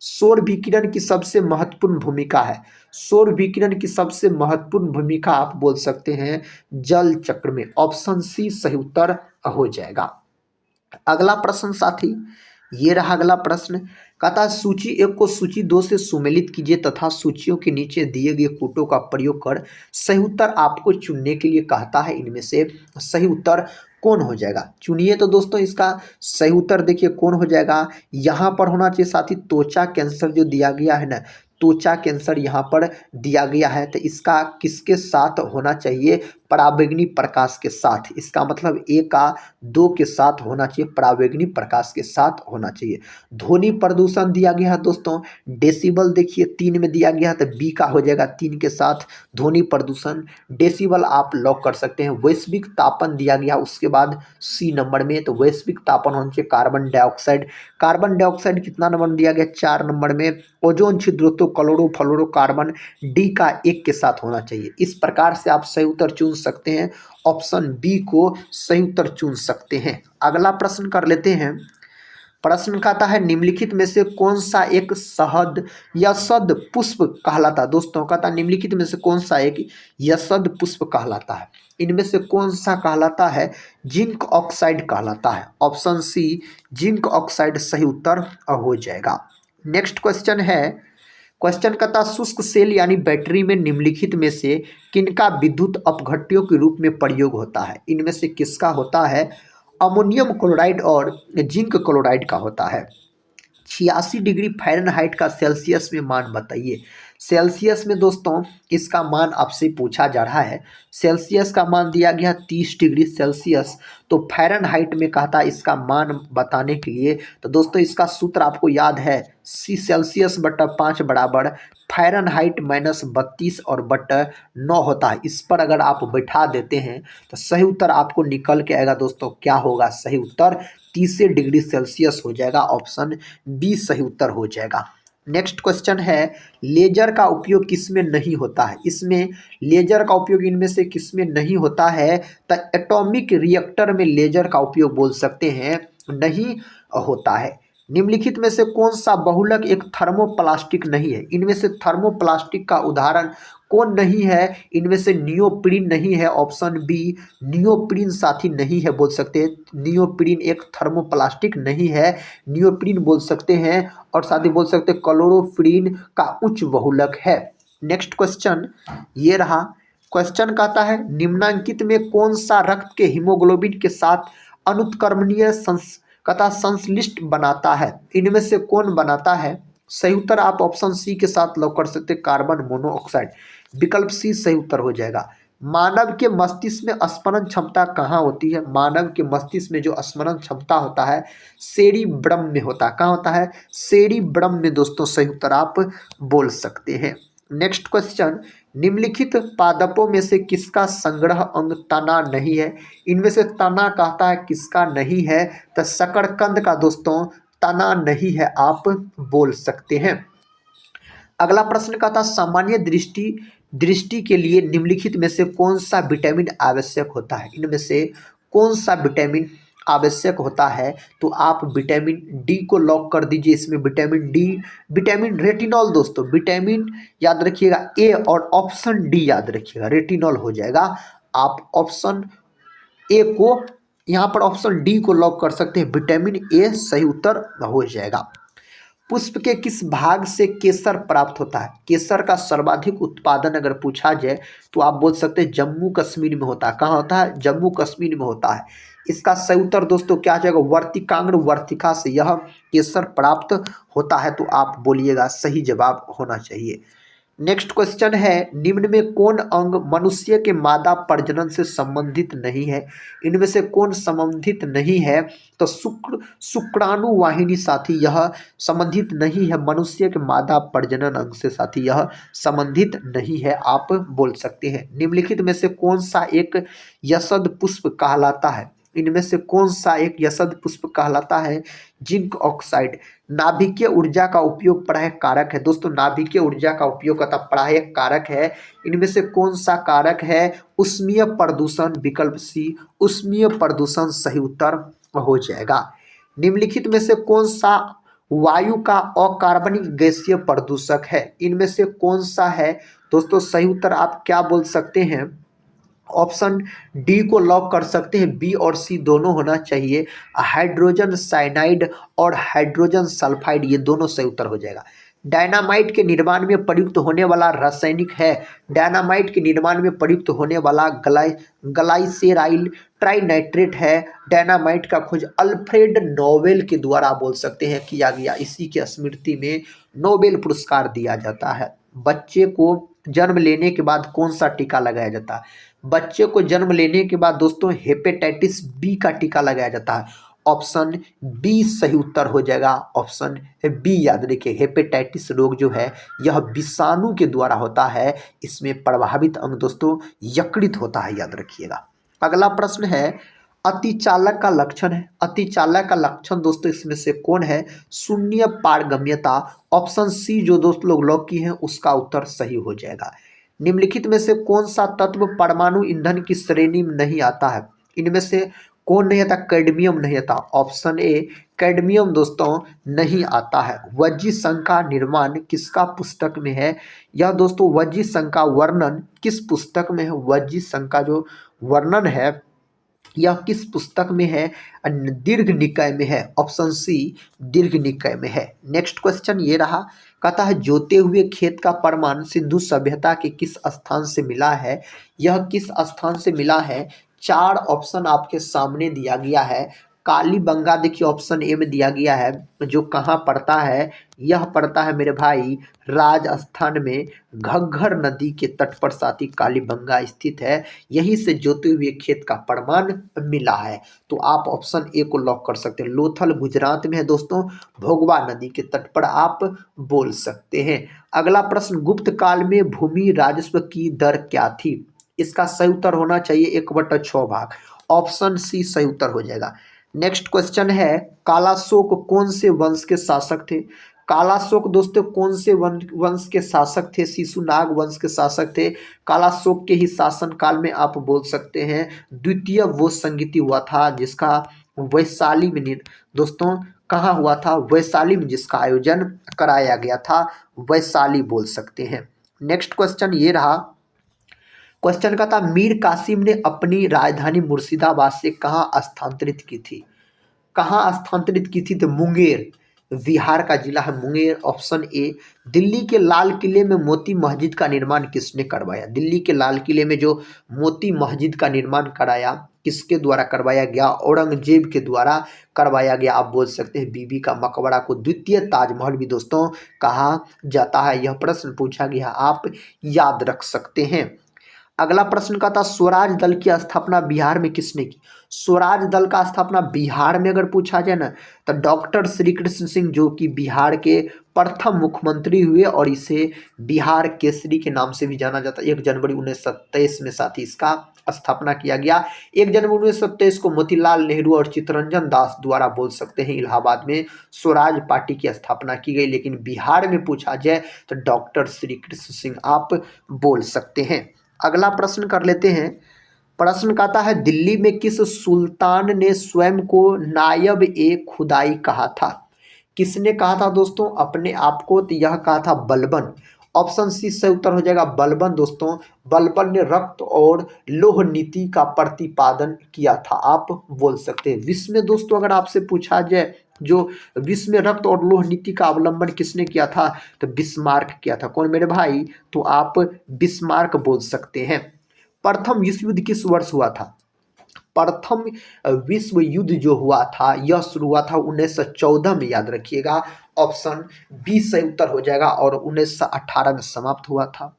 सौर विकिरण की सबसे महत्वपूर्ण भूमिका है। सौर विकिरण की सबसे महत्वपूर्ण भूमिका आप बोल सकते हैं जल चक्र में। ऑप्शन सी सही उत्तर हो जाएगा। अगला प्रश्न साथी ये रहा अगला प्रश्न, कहता है सूची 1 को सूची 2 से सुमेलित कीजिए तथा सूचियों के नीचे दिए गए कूटों का प्रयोग कर सही उत्तर आपको चुनने के लिए कहता है। इनमें से सही उत्तर कौन हो जाएगा? चुनिए। तो दोस्तों इसका सही उत्तर देखिए कौन हो जाएगा, यहाँ पर होना चाहिए साथी त्वचा कैंसर जो दिया गया है ना, त्वचा कैंसर यहाँ पर दिया गया है, तो इसका किसके साथ होना चाहिए? पराबैंगनी प्रकाश के साथ। इसका मतलब ए का 2 के साथ होना चाहिए, पराबैंगनी प्रकाश के साथ होना चाहिए। ध्वनि प्रदूषण दिया गया है दोस्तों, डेसिबल देखिए 3 में दिया गया है, तो बी का हो जाएगा 3 के साथ ध्वनि प्रदूषण। डेसिबल आप लॉक कर सकते हैं। वैश्विक तापन दिया गया उसके बाद सी नंबर में, तो वैश्विक तापन होना चाहिए कार्बन डाइऑक्साइड। कार्बन डाइऑक्साइड कितना नंबर में दिया गया? 4 नंबर में। ओजोन छिद्र तो क्लोरोफ्लोरोकार्बन डी का 1 के साथ होना चाहिए। इस प्रकार से आप सही उत्तर चुन सकते हैं, ऑप्शन बी को सही उत्तर चुन सकते हैं। अगला प्रश्न कर लेते हैं। प्रश्न कहता है निम्नलिखित में से कौन सा एक शहद यशद पुष्प कहलाता है? दोस्तों कहता है निम्नलिखित में से कौन सा एक यशद पुष्प कहलाता है? इनमें से कौन सा कहलाता है? जिंक ऑक्साइड कहलाता है। ऑप्शन सी जिंक ऑक्साइड सही उत्तर हो जाएगा। नेक्स्ट क्वेश्चन है, क्वेश्चन कहता शुष्क सेल यानी बैटरी में निम्नलिखित में से किनका विद्युत अपघट्यों के रूप में प्रयोग होता है? इनमें से किसका होता है? अमोनियम क्लोराइड और जिंक क्लोराइड का होता है। 86 डिग्री फ़ारेनहाइट का सेल्सियस में मान बताइए। सेल्सियस में दोस्तों इसका मान आपसे पूछा जा रहा है। सेल्सियस का मान दिया गया 30 डिग्री सेल्सियस, तो फ़ारेनहाइट में कहता इसका मान बताने के लिए, तो दोस्तों इसका सूत्र आपको याद है, सी सेल्सियस बटा 5 बराबर फ़ारेनहाइट माइनस 32 और बटा 9 होता है। इस पर अगर आप बैठा देते हैं तो सही उत्तर आपको निकल के आएगा। दोस्तों क्या होगा सही उत्तर? 30 डिग्री सेल्सियस हो जाएगा। ऑप्शन बी सही उत्तर हो जाएगा। नेक्स्ट क्वेश्चन है लेजर का उपयोग किसमें नहीं होता है? इसमें लेजर का उपयोग इनमें से किसमें नहीं होता है? तो एटॉमिक रिएक्टर में लेजर का उपयोग बोल सकते हैं नहीं होता है। निम्नलिखित में से कौन सा बहुलक एक थर्मोप्लास्टिक नहीं है? इनमें से थर्मोप्लास्टिक का उदाहरण कौन नहीं है? इनमें से नियोप्रीन नहीं है, ऑप्शन बी नियोप्रीन साथी नहीं है बोल सकते हैं। नियोप्रीन एक थर्मोप्लास्टिक नहीं है, नियोप्रीन बोल सकते हैं। और साथ ही बोल सकते हैं क्लोरोफ्रीन का उच्च बहुलक है। नेक्स्ट क्वेश्चन ये रहा। क्वेश्चन कहता है निम्नांकित में कौन सा रक्त के हीमोग्लोबिन के साथ अनुत्क्रमणीय कथा संश्लिष्ट बनाता है? इनमें से कौन बनाता है? सही उत्तर आप ऑप्शन सी के साथ लॉक कर सकते हैं, कार्बन मोनोऑक्साइड। विकल्प सी सही उत्तर हो जाएगा। मानव के मस्तिष्क में स्मरण क्षमता कहाँ होती है? मानव के मस्तिष्क में जो स्मरण क्षमता होता है सेरिब्रम में होता है। कहाँ होता है? सेरिब्रम में दोस्तों, सही उत्तर आप बोल सकते हैं। नेक्स्ट क्वेश्चन, निम्नलिखित पादपों में से किसका संग्रह अंग तना नहीं है? इनमें से तना कहता है किसका नहीं है? तो शकरकंद का दोस्तों तना नहीं है, आप बोल सकते हैं। अगला प्रश्न का था सामान्य दृष्टि के लिए निम्नलिखित में से कौन सा विटामिन आवश्यक होता है? इनमें से कौन सा विटामिन आवश्यक होता है? तो आप विटामिन डी को लॉक कर दीजिए। इसमें विटामिन डी, विटामिन रेटिनॉल दोस्तों, विटामिन याद रखिएगा ए और ऑप्शन डी याद रखिएगा, रेटिनॉल हो जाएगा। आप ऑप्शन ए को यहाँ पर ऑप्शन डी को लॉक कर सकते हैं, विटामिन ए सही उत्तर हो जाएगा। पुष्प के किस भाग से केसर प्राप्त होता है? केसर का सर्वाधिक उत्पादन अगर पूछा जाए तो आप बोल सकते हैं जम्मू कश्मीर में होता है। कहाँ होता है? जम्मू कश्मीर में होता है। इसका सही उत्तर दोस्तों क्या आ जाएगा? वर्तिकाग्र वर्तिका से यह केसर प्राप्त होता है। तो आप बोलिएगा सही जवाब होना चाहिए। नेक्स्ट क्वेश्चन है निम्न में कौन अंग मनुष्य के मादा प्रजनन से संबंधित नहीं है? इनमें से कौन संबंधित नहीं है? तो शुक्राणु वाहिनी साथी यह संबंधित नहीं है, मनुष्य के मादा प्रजनन अंग से साथी यह संबंधित नहीं है, आप बोल सकते हैं। निम्नलिखित में से कौन सा एक यशद पुष्प कहलाता है? इनमें से कौन सा एक यशद पुष्प कहलाता है? Zinc oxide. नाभिकीय ऊर्जा का उपयोग पढ़ायक कारक है दोस्तों, नाभिकीय ऊर्जा का उपयोग करता पढ़ायक कारक है। इनमें से कौन सा कारक है? उष्मीय प्रदूषण, विकल्प सी उष्मीय प्रदूषण सही उत्तर हो जाएगा। निम्नलिखित में से कौन सा वायु का अकार्बनिक गैसीय प्रदूषक है? इनमें से कौन सा है दोस्तों? सही उत्तर आप क्या बोल सकते हैं? ऑप्शन डी को लॉक कर सकते हैं, बी और सी दोनों होना चाहिए। हाइड्रोजन साइनाइड और हाइड्रोजन सल्फाइड ये दोनों सही उत्तर हो जाएगा। डायनामाइट के निर्माण में प्रयुक्त होने वाला रासायनिक है, डायनामाइट के निर्माण में प्रयुक्त होने वाला ग्लाइसेराइल ट्राइनाइट्रेट है। डायनामाइट का खोज अल्फ्रेड नोबेल के द्वारा बोल सकते हैं किया गया, इसी के स्मृति में नोबेल पुरस्कार दिया जाता है। बच्चे को जन्म लेने के बाद कौन सा टीका लगाया जाता है? बच्चे को जन्म लेने के बाद दोस्तों हेपेटाइटिस बी का टीका लगाया जाता है। ऑप्शन बी सही उत्तर हो जाएगा, ऑप्शन बी याद रखिए। हेपेटाइटिस रोग जो है यह विषाणु के द्वारा होता है, इसमें प्रभावित अंग दोस्तों यकृत होता है, याद रखिएगा। अगला प्रश्न है अतिचालक का लक्षण है। अतिचालक का लक्षण दोस्तों इसमें से कौन है? शून्य पारगम्यता। ऑप्शन सी जो दोस्त लोग लॉक की है उसका उत्तर सही हो जाएगा। निम्नलिखित में से कौन सा तत्व परमाणु ईंधन की श्रेणी में नहीं आता है? इनमें से कौन नहीं आता? कैडमियम नहीं आता। ऑप्शन ए कैडमियम दोस्तों नहीं आता है। वज्जी संघ का निर्माण किसका पुस्तक में है? यह दोस्तों वज्जी संघ का वर्णन किस पुस्तक में है? वज्जी संघ का जो वर्णन है यह किस पुस्तक में है? दीर्घ निकाय में है। ऑप्शन सी दीर्घ निकाय में है। नेक्स्ट क्वेश्चन ये रहा, कहता है जोते हुए खेत का प्रमाण सिंधु सभ्यता के किस स्थान से मिला है? यह किस स्थान से मिला है? 4 ऑप्शन आपके सामने दिया गया है। कालीबंगा देखिए ऑप्शन ए में दिया गया है, जो कहाँ पड़ता है? यह पड़ता है मेरे भाई राजस्थान में घग्गर नदी के तट पर साथी कालीबंगा स्थित है, यहीं से जोते हुए खेत का प्रमाण मिला है। तो आप ऑप्शन ए को लॉक कर सकते हैं। लोथल गुजरात में है दोस्तों, भोगवा नदी के तट पर आप बोल सकते हैं। अगला प्रश्न, गुप्त काल में भूमि राजस्व की दर क्या थी? इसका सही उत्तर होना चाहिए 1/6 भाग। ऑप्शन सी सही उत्तर हो जाएगा। नेक्स्ट क्वेश्चन है कालाशोक कौन से वंश के शासक थे? कालाशोक दोस्तों कौन से वंश के शासक थे? शिशुनाग वंश के शासक थे। कालाशोक के ही शासन काल में आप बोल सकते हैं द्वितीय वो संगीति हुआ था, जिसका वैशाली में दोस्तों कहाँ हुआ था? वैशाली में जिसका आयोजन कराया गया था, वैशाली बोल सकते हैं। नेक्स्ट क्वेश्चन ये रहा, क्वेश्चन का था मीर कासिम ने अपनी राजधानी मुर्शिदाबाद से कहाँ स्थानांतरित की थी? कहाँ स्थानांतरित की थी? तो मुंगेर, बिहार का जिला है मुंगेर। Option A. दिल्ली के लाल किले में मोती मस्जिद का निर्माण किसने करवाया? दिल्ली के लाल किले में जो मोती मस्जिद का निर्माण कराया, किसके द्वारा करवाया गया? औरंगजेब के द्वारा करवाया गया। आप बोल सकते हैं बीबी का मकबरा को द्वितीय ताजमहल भी दोस्तों कहा जाता है। यह प्रश्न पूछा गया, आप याद रख सकते हैं। अगला प्रश्न का था स्वराज दल की स्थापना बिहार में किसने की? स्वराज दल का स्थापना बिहार में अगर पूछा जाए ना, तो डॉक्टर श्री कृष्ण सिंह, जो कि बिहार के प्रथम मुख्यमंत्री हुए और इसे बिहार केसरी के नाम से भी जाना जाता है। 1 जनवरी 1927 में साथ ही इसका स्थापना किया गया। 1 जनवरी 1927 को मोतीलाल नेहरू और चित्तरंजन दास द्वारा बोल सकते हैं इलाहाबाद में स्वराज पार्टी की स्थापना की गई। लेकिन बिहार में पूछा जाए तो डॉक्टर श्री कृष्ण सिंह आप बोल सकते हैं। अगला प्रश्न कर लेते हैं। प्रश्न कहता है दिल्ली में किस सुल्तान ने स्वयं को नायब ए खुदाई कहा था? किसने कहा था दोस्तों अपने आप को? तो यह कहा था बलबन। ऑप्शन सी सही उत्तर हो जाएगा बलबन। दोस्तों बलबन ने रक्त और लौह नीति का प्रतिपादन किया था, आप बोल सकते हैं। विश्व में दोस्तों अगर आपसे पूछा जाए जो विश्व में रक्त और लौह नीति का अवलंबन किसने किया था, तो बिस्मार्क किया था। कौन मेरे भाई? तो आप बिस्मार्क बोल सकते हैं। प्रथम विश्व युद्ध किस वर्ष हुआ था? प्रथम विश्व युद्ध जो हुआ था यह शुरू हुआ था 1914 में, याद रखिएगा। ऑप्शन बी सही उत्तर हो जाएगा और 1918 में समाप्त हुआ था।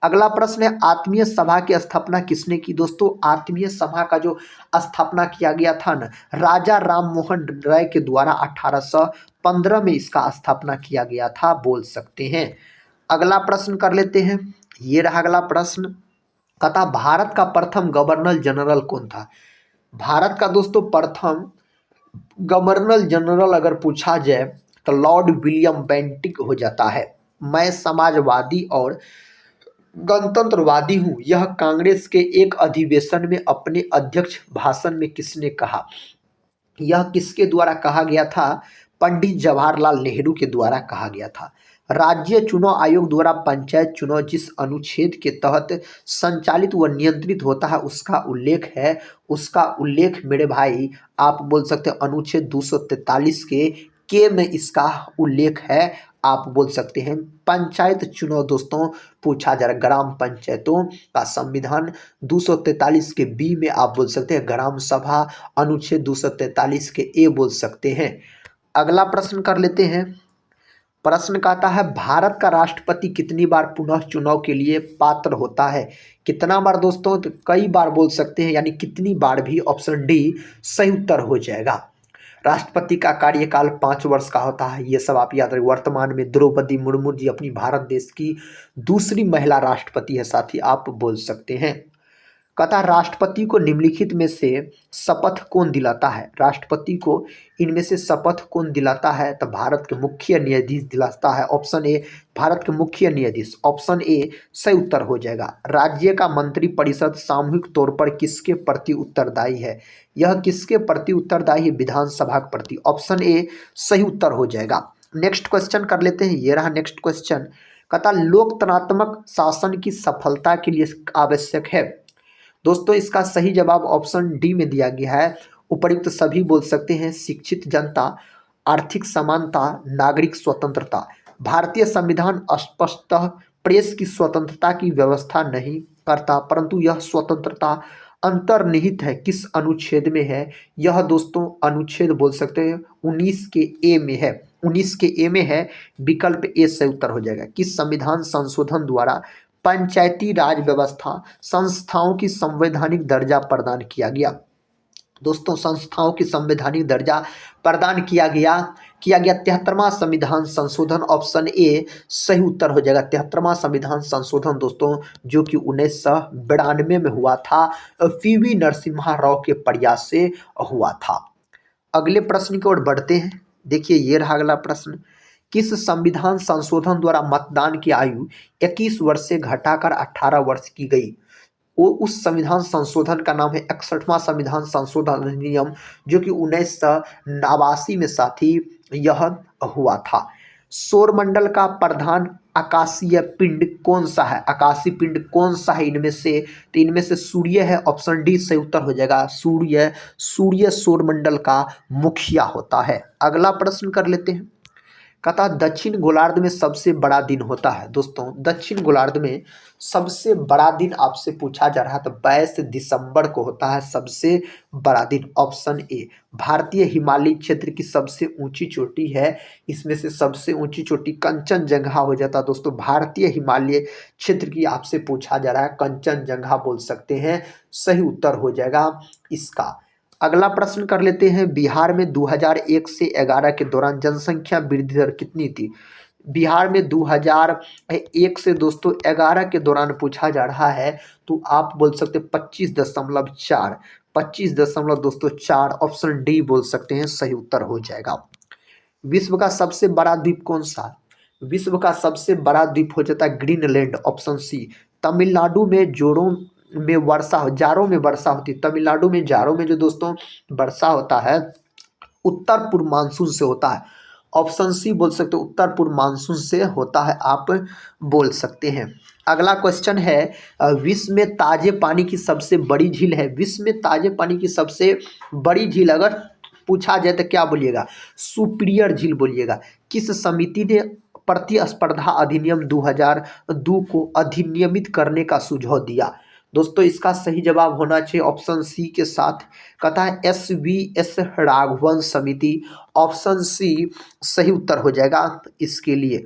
अगला प्रश्न है आत्मीय सभा की स्थापना किसने की? दोस्तों आत्मीय सभा का जो स्थापना किया गया था ना, राजा राम मोहन राय के द्वारा 1815 में इसका स्थापना किया गया था, बोल सकते हैं। अगला प्रश्न कर लेते हैं। ये रहा अगला प्रश्न, कहता भारत का प्रथम गवर्नर जनरल कौन था? भारत का दोस्तों प्रथम गवर्नर जनरल अगर पूछा जाए तो लॉर्ड विलियम बेंटिक हो जाता है। मैं समाजवादी और गणतंत्रवादी हूँ, यह कांग्रेस के एक अधिवेशन में अपने अध्यक्ष भाषण में किसने कहा? यह किसके द्वारा कहा गया था? पंडित जवाहरलाल नेहरू के द्वारा कहा गया था। राज्य चुनाव आयोग द्वारा पंचायत चुनाव जिस अनुच्छेद के तहत संचालित व नियंत्रित होता है उसका उल्लेख मेरे भाई आप बोल सकते हैं अनुच्छेद 243 के में इसका उल्लेख है, आप बोल सकते हैं। पंचायत चुनाव दोस्तों पूछा जा रहा है, ग्राम पंचायतों का संविधान 243 के बी में आप बोल सकते हैं ग्राम सभा अनुच्छेद 243 के ए बोल सकते हैं। अगला प्रश्न कर लेते हैं। प्रश्न कहता है भारत का राष्ट्रपति कितनी बार पुनः चुनाव के लिए पात्र होता है? कितना बार दोस्तों? तो कई बार बोल सकते हैं, यानी कितनी बार भी ऑप्शन डी सही उत्तर हो जाएगा। राष्ट्रपति का कार्यकाल 5 वर्ष का होता है, ये सब आप याद रखें। वर्तमान में द्रौपदी मुर्मू जी अपनी भारत देश की दूसरी महिला राष्ट्रपति है, साथ ही आप बोल सकते हैं। कहता राष्ट्रपति को निम्नलिखित में से शपथ कौन दिलाता है? राष्ट्रपति को इनमें से शपथ कौन दिलाता है? तो भारत के मुख्य न्यायाधीश दिलाता है। ऑप्शन ए भारत के मुख्य न्यायाधीश, ऑप्शन ए सही उत्तर हो जाएगा। राज्य का मंत्रिपरिषद सामूहिक तौर पर किसके प्रति उत्तरदायी है? यह किसके प्रति उत्तरदायी है? विधानसभा के प्रति। ऑप्शन ए सही उत्तर हो जाएगा। नेक्स्ट क्वेश्चन कर लेते हैं। ये रहा नेक्स्ट क्वेश्चन, कहता लोकतंत्रात्मक शासन की सफलता के लिए आवश्यक है। दोस्तों इसका सही जवाब ऑप्शन डी में दिया गया है। उपर्युक्त सभी बोल सकते हैं शिक्षित जनता, आर्थिक समानता, नागरिक स्वतंत्रता। भारतीय संविधान स्पष्टतः प्रेस की स्वतंत्रता की व्यवस्था नहीं करता, परंतु यह स्वतंत्रता अंतर्निहित है। किस अनुच्छेद में है? यह दोस्तों अनुच्छेद बोल सकते हैं 19 के ए में है। 19 के ए में है, विकल्प ए सही उत्तर हो जाएगा। किस संविधान संशोधन द्वारा पंचायती राज व्यवस्था संस्थाओं की संवैधानिक दर्जा प्रदान किया गया? दोस्तों संस्थाओं की संवैधानिक दर्जा प्रदान किया गया 73वां संविधान संशोधन। ऑप्शन ए सही उत्तर हो जाएगा। 73वां संविधान संशोधन दोस्तों जो कि 1992 में हुआ था, पीवी नरसिम्हा राव के प्रयास से हुआ था। अगले प्रश्न की ओर बढ़ते हैं। देखिए ये रहा अगला प्रश्न, किस संविधान संशोधन द्वारा मतदान की आयु 21 वर्ष से घटाकर 18 वर्ष की गई? वो उस संविधान संशोधन का नाम है 61वां संविधान संशोधन अधिनियम, जो कि 1989 में साथी यह हुआ था। सौरमंडल का प्रधान आकाशीय पिंड कौन सा है? आकाशीय पिंड कौन सा है इनमें से? तो इनमें से सूर्य है, ऑप्शन डी सही उत्तर हो जाएगा। सूर्य, सूर्य सौरमंडल का मुखिया होता है। अगला प्रश्न कर लेते हैं। कहता दक्षिण गोलार्ध में सबसे बड़ा दिन होता है। दोस्तों दक्षिण गोलार्ध में सबसे बड़ा दिन आपसे पूछा जा रहा है, तो 22 दिसंबर को होता है सबसे बड़ा दिन। Option A. भारतीय हिमालयी क्षेत्र की सबसे ऊंची चोटी है, इसमें से सबसे ऊंची चोटी कंचनजंगा हो जाता है। दोस्तों भारतीय हिमालय क्षेत्र की आपसे पूछा जा रहा है, कंचनजंगा बोल सकते हैं, सही उत्तर हो जाएगा इसका। अगला प्रश्न कर लेते हैं। बिहार में 2001 से 11 के दौरान जनसंख्या वृद्धि दर कितनी थी? बिहार में 2001 से दोस्तों 11 के दौरान पूछा जा रहा है, तो आप बोल सकते 25.4, 25 दोस्तों 4, ऑप्शन डी बोल सकते हैं, सही उत्तर हो जाएगा। विश्व का सबसे बड़ा द्वीप कौन सा है? विश्व का सबसे बड़ा द्वीप हो जाता है ग्रीनलैंड, ऑप्शन सी। तमिलनाडु में जोड़ों में वर्षा, जाड़ों में वर्षा होती है। तमिलनाडु में जाड़ों में जो दोस्तों वर्षा होता है, उत्तर पूर्व मानसून से होता है। ऑप्शन सी बोल सकते हो, उत्तर पूर्व मानसून से होता है, आप बोल सकते हैं। अगला क्वेश्चन है, विश्व में ताजे पानी की सबसे बड़ी झील है। विश्व में ताजे पानी की सबसे बड़ी झील अगर पूछा जाए तो क्या बोलिएगा? सुपीरियर झील बोलिएगा। किस समिति ने प्रतिस्पर्धा अधिनियम 2002 को अधिनियमित करने का सुझाव दिया? दोस्तों इसका सही जवाब होना चाहिए ऑप्शन सी के साथ। कहता है SVS राघवन समिति, ऑप्शन सी सही उत्तर हो जाएगा इसके लिए।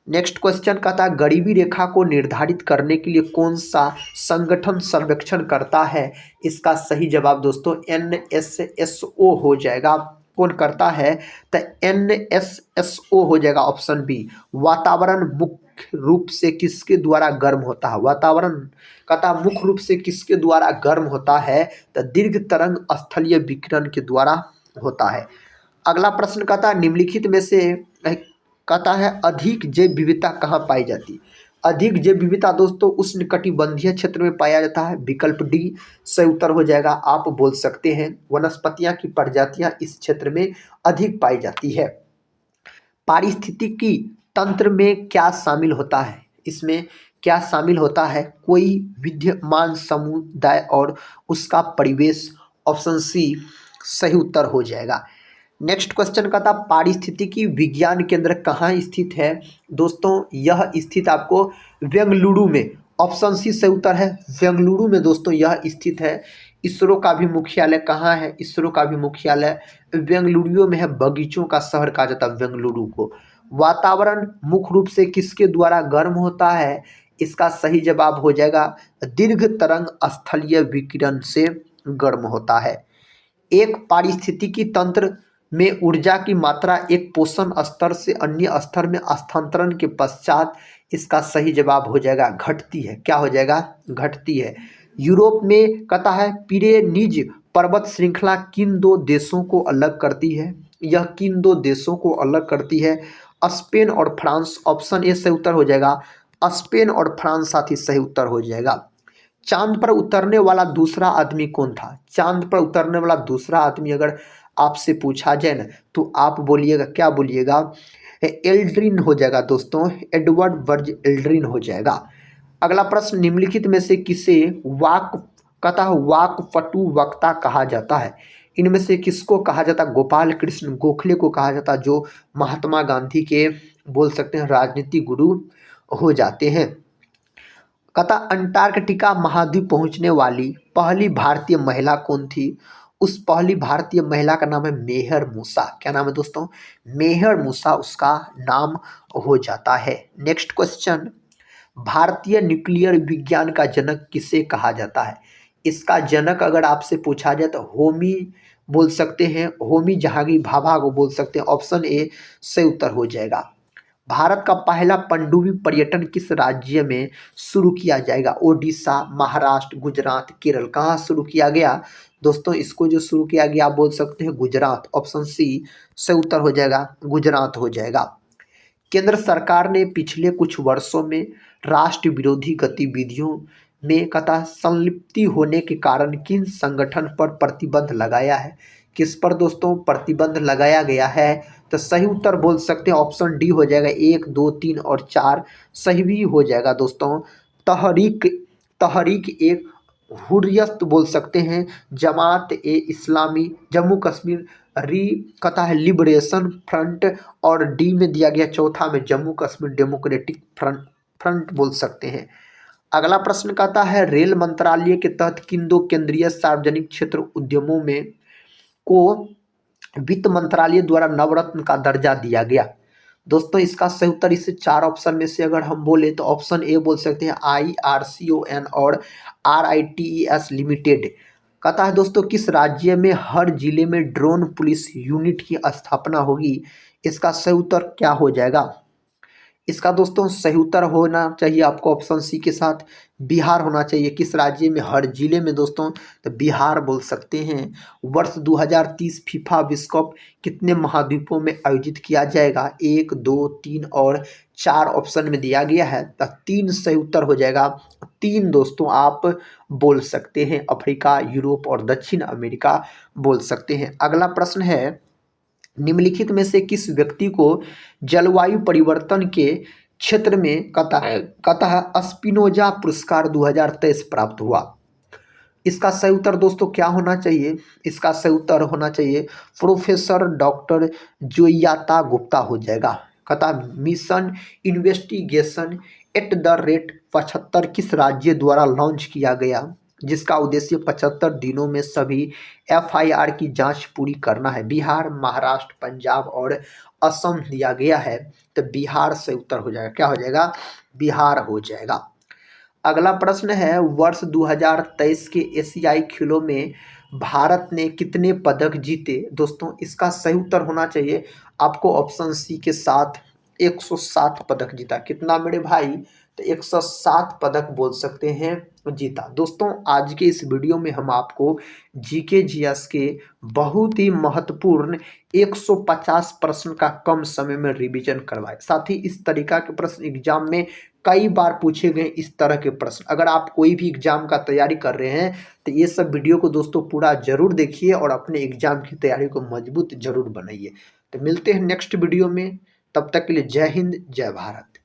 नेक्स्ट क्वेश्चन कहता है गरीबी रेखा को निर्धारित करने के लिए कौन सा संगठन सर्वेक्षण करता है? इसका सही जवाब दोस्तों NSSO हो जाएगा। कौन करता है? तो NSSO हो जाएगा, ऑप्शन बी। वातावरण मुख्य रूप से किसके द्वारा गर्म होता है? वातावरण कहता मुख्य रूप से किसके द्वारा गर्म होता है? तो दीर्घ तरंग स्थलीय विकिरण के द्वारा होता है। अगला प्रश्न कहता है निम्नलिखित में से कहता है अधिक जैव विविधता कहाँ पाई जाती है? अधिक जैव विविधता दोस्तों उष्णकटिबंधीय क्षेत्र में पाया जाता है, विकल्प डी सही उत्तर हो जाएगा, आप बोल सकते हैं। वनस्पतियां की प्रजातियां इस क्षेत्र में अधिक पाई जाती है। पारिस्थितिकी तंत्र में क्या शामिल होता है? इसमें क्या शामिल होता है? कोई विद्यमान समुदाय और उसका परिवेश, ऑप्शन सी सही उत्तर हो जाएगा। नेक्स्ट क्वेश्चन का था पारिस्थितिकी विज्ञान केंद्र कहाँ स्थित है? दोस्तों यह स्थित आपको बेंगलुरु में, ऑप्शन सी सही उत्तर है, बेंगलुरु में दोस्तों यह स्थित है। इसरो का भी मुख्यालय कहाँ है? इसरो का भी मुख्यालय बेंगलुरु में है, बगीचों का शहर कहा जाता है बेंगलुरु को। वातावरण मुख्य रूप से किसके द्वारा गर्म होता है? इसका सही जवाब हो जाएगा दीर्घ तरंग स्थलीय विकिरण से गर्म होता है। एक पारिस्थितिकी तंत्र में ऊर्जा की मात्रा एक पोषण स्तर से अन्य स्तर में स्थानांतरण के पश्चात, इसका सही जवाब हो जाएगा घटती है। क्या हो जाएगा? घटती है। यूरोप में कहता है पिरेनीज पर्वत श्रृंखला किन दो देशों को अलग करती है? यह किन दो देशों को अलग करती है? स्पेन और फ्रांस, ऑप्शन ए सही उत्तर हो जाएगा, स्पेन और फ्रांस साथी सही उत्तर हो जाएगा। चांद पर उतरने वाला दूसरा आदमी कौन था? चांद पर उतरने वाला दूसरा आदमी अगर आपसे पूछा जाए ना, तो आप बोलिएगा, क्या बोलिएगा? एल्ड्रिन हो जाएगा दोस्तों, एडवर्ड बर्ज एल्ड्रिन हो जाएगा। अगला प्रश्न निम्नलिखित में से किसे वाक कथा वाकपटु वक्ता कहा जाता है? इनमें से किसको कहा जाता? गोपाल कृष्ण गोखले को कहा जाता, जो महात्मा गांधी के बोल सकते हैं राजनीति गुरु हो जाते हैं। कहता अंटार्कटिका महाद्वीप पहुंचने वाली पहली भारतीय महिला कौन थी? उस पहली भारतीय महिला का नाम है मेहर मूसा। क्या नाम है दोस्तों? मेहर मूसा उसका नाम हो जाता है। नेक्स्ट क्वेश्चन, भारतीय न्यूक्लियर विज्ञान का जनक किसे कहा जाता है? इसका जनक अगर आपसे पूछा जाए तो होमी बोल सकते हैं, होमी जहांगीर भाभा को बोल सकते हैं, ऑप्शन ए सही उत्तर हो जाएगा। भारत का पहला पनडुब्बी पर्यटन किस राज्य में शुरू किया जाएगा? ओडिशा, महाराष्ट्र, गुजरात, केरल, कहाँ शुरू किया गया? दोस्तों इसको जो शुरू किया गया आप बोल सकते हैं गुजरात, ऑप्शन सी सही उत्तर हो जाएगा, गुजरात हो जाएगा। केंद्र सरकार ने पिछले कुछ वर्षों में राष्ट्र विरोधी गतिविधियों में कथा संलिप्ति होने के कारण किन संगठन पर प्रतिबंध लगाया है? किस पर दोस्तों प्रतिबंध लगाया गया है? तो सही उत्तर बोल सकते हैं ऑप्शन डी हो जाएगा। 1, 2, 3 और 4 सही भी हो जाएगा दोस्तों। तहरीक तहरीक एक हुर्रियत बोल सकते हैं, जमात ए इस्लामी, जम्मू कश्मीर री कथा है लिबरेशन फ्रंट, और डी में दिया गया चौथा में Jammu Kashmir democratic front front बोल सकते हैं। अगला प्रश्न कहता है रेल मंत्रालय के तहत किन दो केंद्रीय सार्वजनिक क्षेत्र उद्यमों में को वित्त मंत्रालय द्वारा नवरत्न का दर्जा दिया गया? दोस्तों इसका सही उत्तर इस 4 ऑप्शन में से अगर हम बोले तो ऑप्शन ए बोल सकते हैं IRCON और RITES लिमिटेड। कहता है दोस्तों किस राज्य में हर जिले में ड्रोन पुलिस यूनिट की स्थापना होगी? इसका सही उत्तर क्या हो जाएगा? इसका दोस्तों सही उत्तर होना चाहिए आपको ऑप्शन सी के साथ बिहार होना चाहिए। किस राज्य में हर जिले में दोस्तों? तो बिहार बोल सकते हैं। वर्ष 2030 फीफा विश्व कप कितने महाद्वीपों में आयोजित किया जाएगा? 1, 2, 3 और 4 ऑप्शन में दिया गया है, तो 3 सही उत्तर हो जाएगा। 3 दोस्तों आप बोल सकते हैं, अफ्रीका, यूरोप और दक्षिण अमेरिका बोल सकते हैं। अगला प्रश्न है निम्नलिखित में से किस व्यक्ति को जलवायु परिवर्तन के क्षेत्र में कतः स्पिनोजा पुरस्कार 2023 प्राप्त हुआ? इसका सही उत्तर दोस्तों क्या होना चाहिए? इसका सही उत्तर होना चाहिए प्रोफेसर डॉक्टर जोयाता गुप्ता हो जाएगा। कथा mission investigation at the rate 75 किस राज्य द्वारा लॉन्च किया गया, जिसका उद्देश्य 75 दिनों में सभी FIR की जांच पूरी करना है? बिहार, महाराष्ट्र, पंजाब और असम दिया गया है, तो बिहार से उत्तर हो जाएगा। क्या हो जाएगा? बिहार हो जाएगा। अगला प्रश्न है वर्ष 2023 के एशियाई खेलों में भारत ने कितने पदक जीते? दोस्तों इसका सही उत्तर होना चाहिए आपको ऑप्शन सी के साथ 107 पदक जीता। कितना मेरे भाई? तो 107 पदक बोल सकते हैं जीता। दोस्तों आज के इस वीडियो में हम आपको जीके जीएस के बहुत ही महत्वपूर्ण 150 प्रश्न का कम समय में रिवीजन करवाए। साथ ही इस तरीका के प्रश्न एग्जाम में कई बार पूछे गए इस तरह के प्रश्न। अगर आप कोई भी एग्जाम का तैयारी कर रहे हैं तो ये सब वीडियो को दोस्तों पूरा जरूर देखिए और अपने एग्जाम की तैयारी को मजबूत जरूर बनाइए। तो मिलते हैं नेक्स्ट वीडियो में, तब तक के लिए जय हिंद, जय भारत।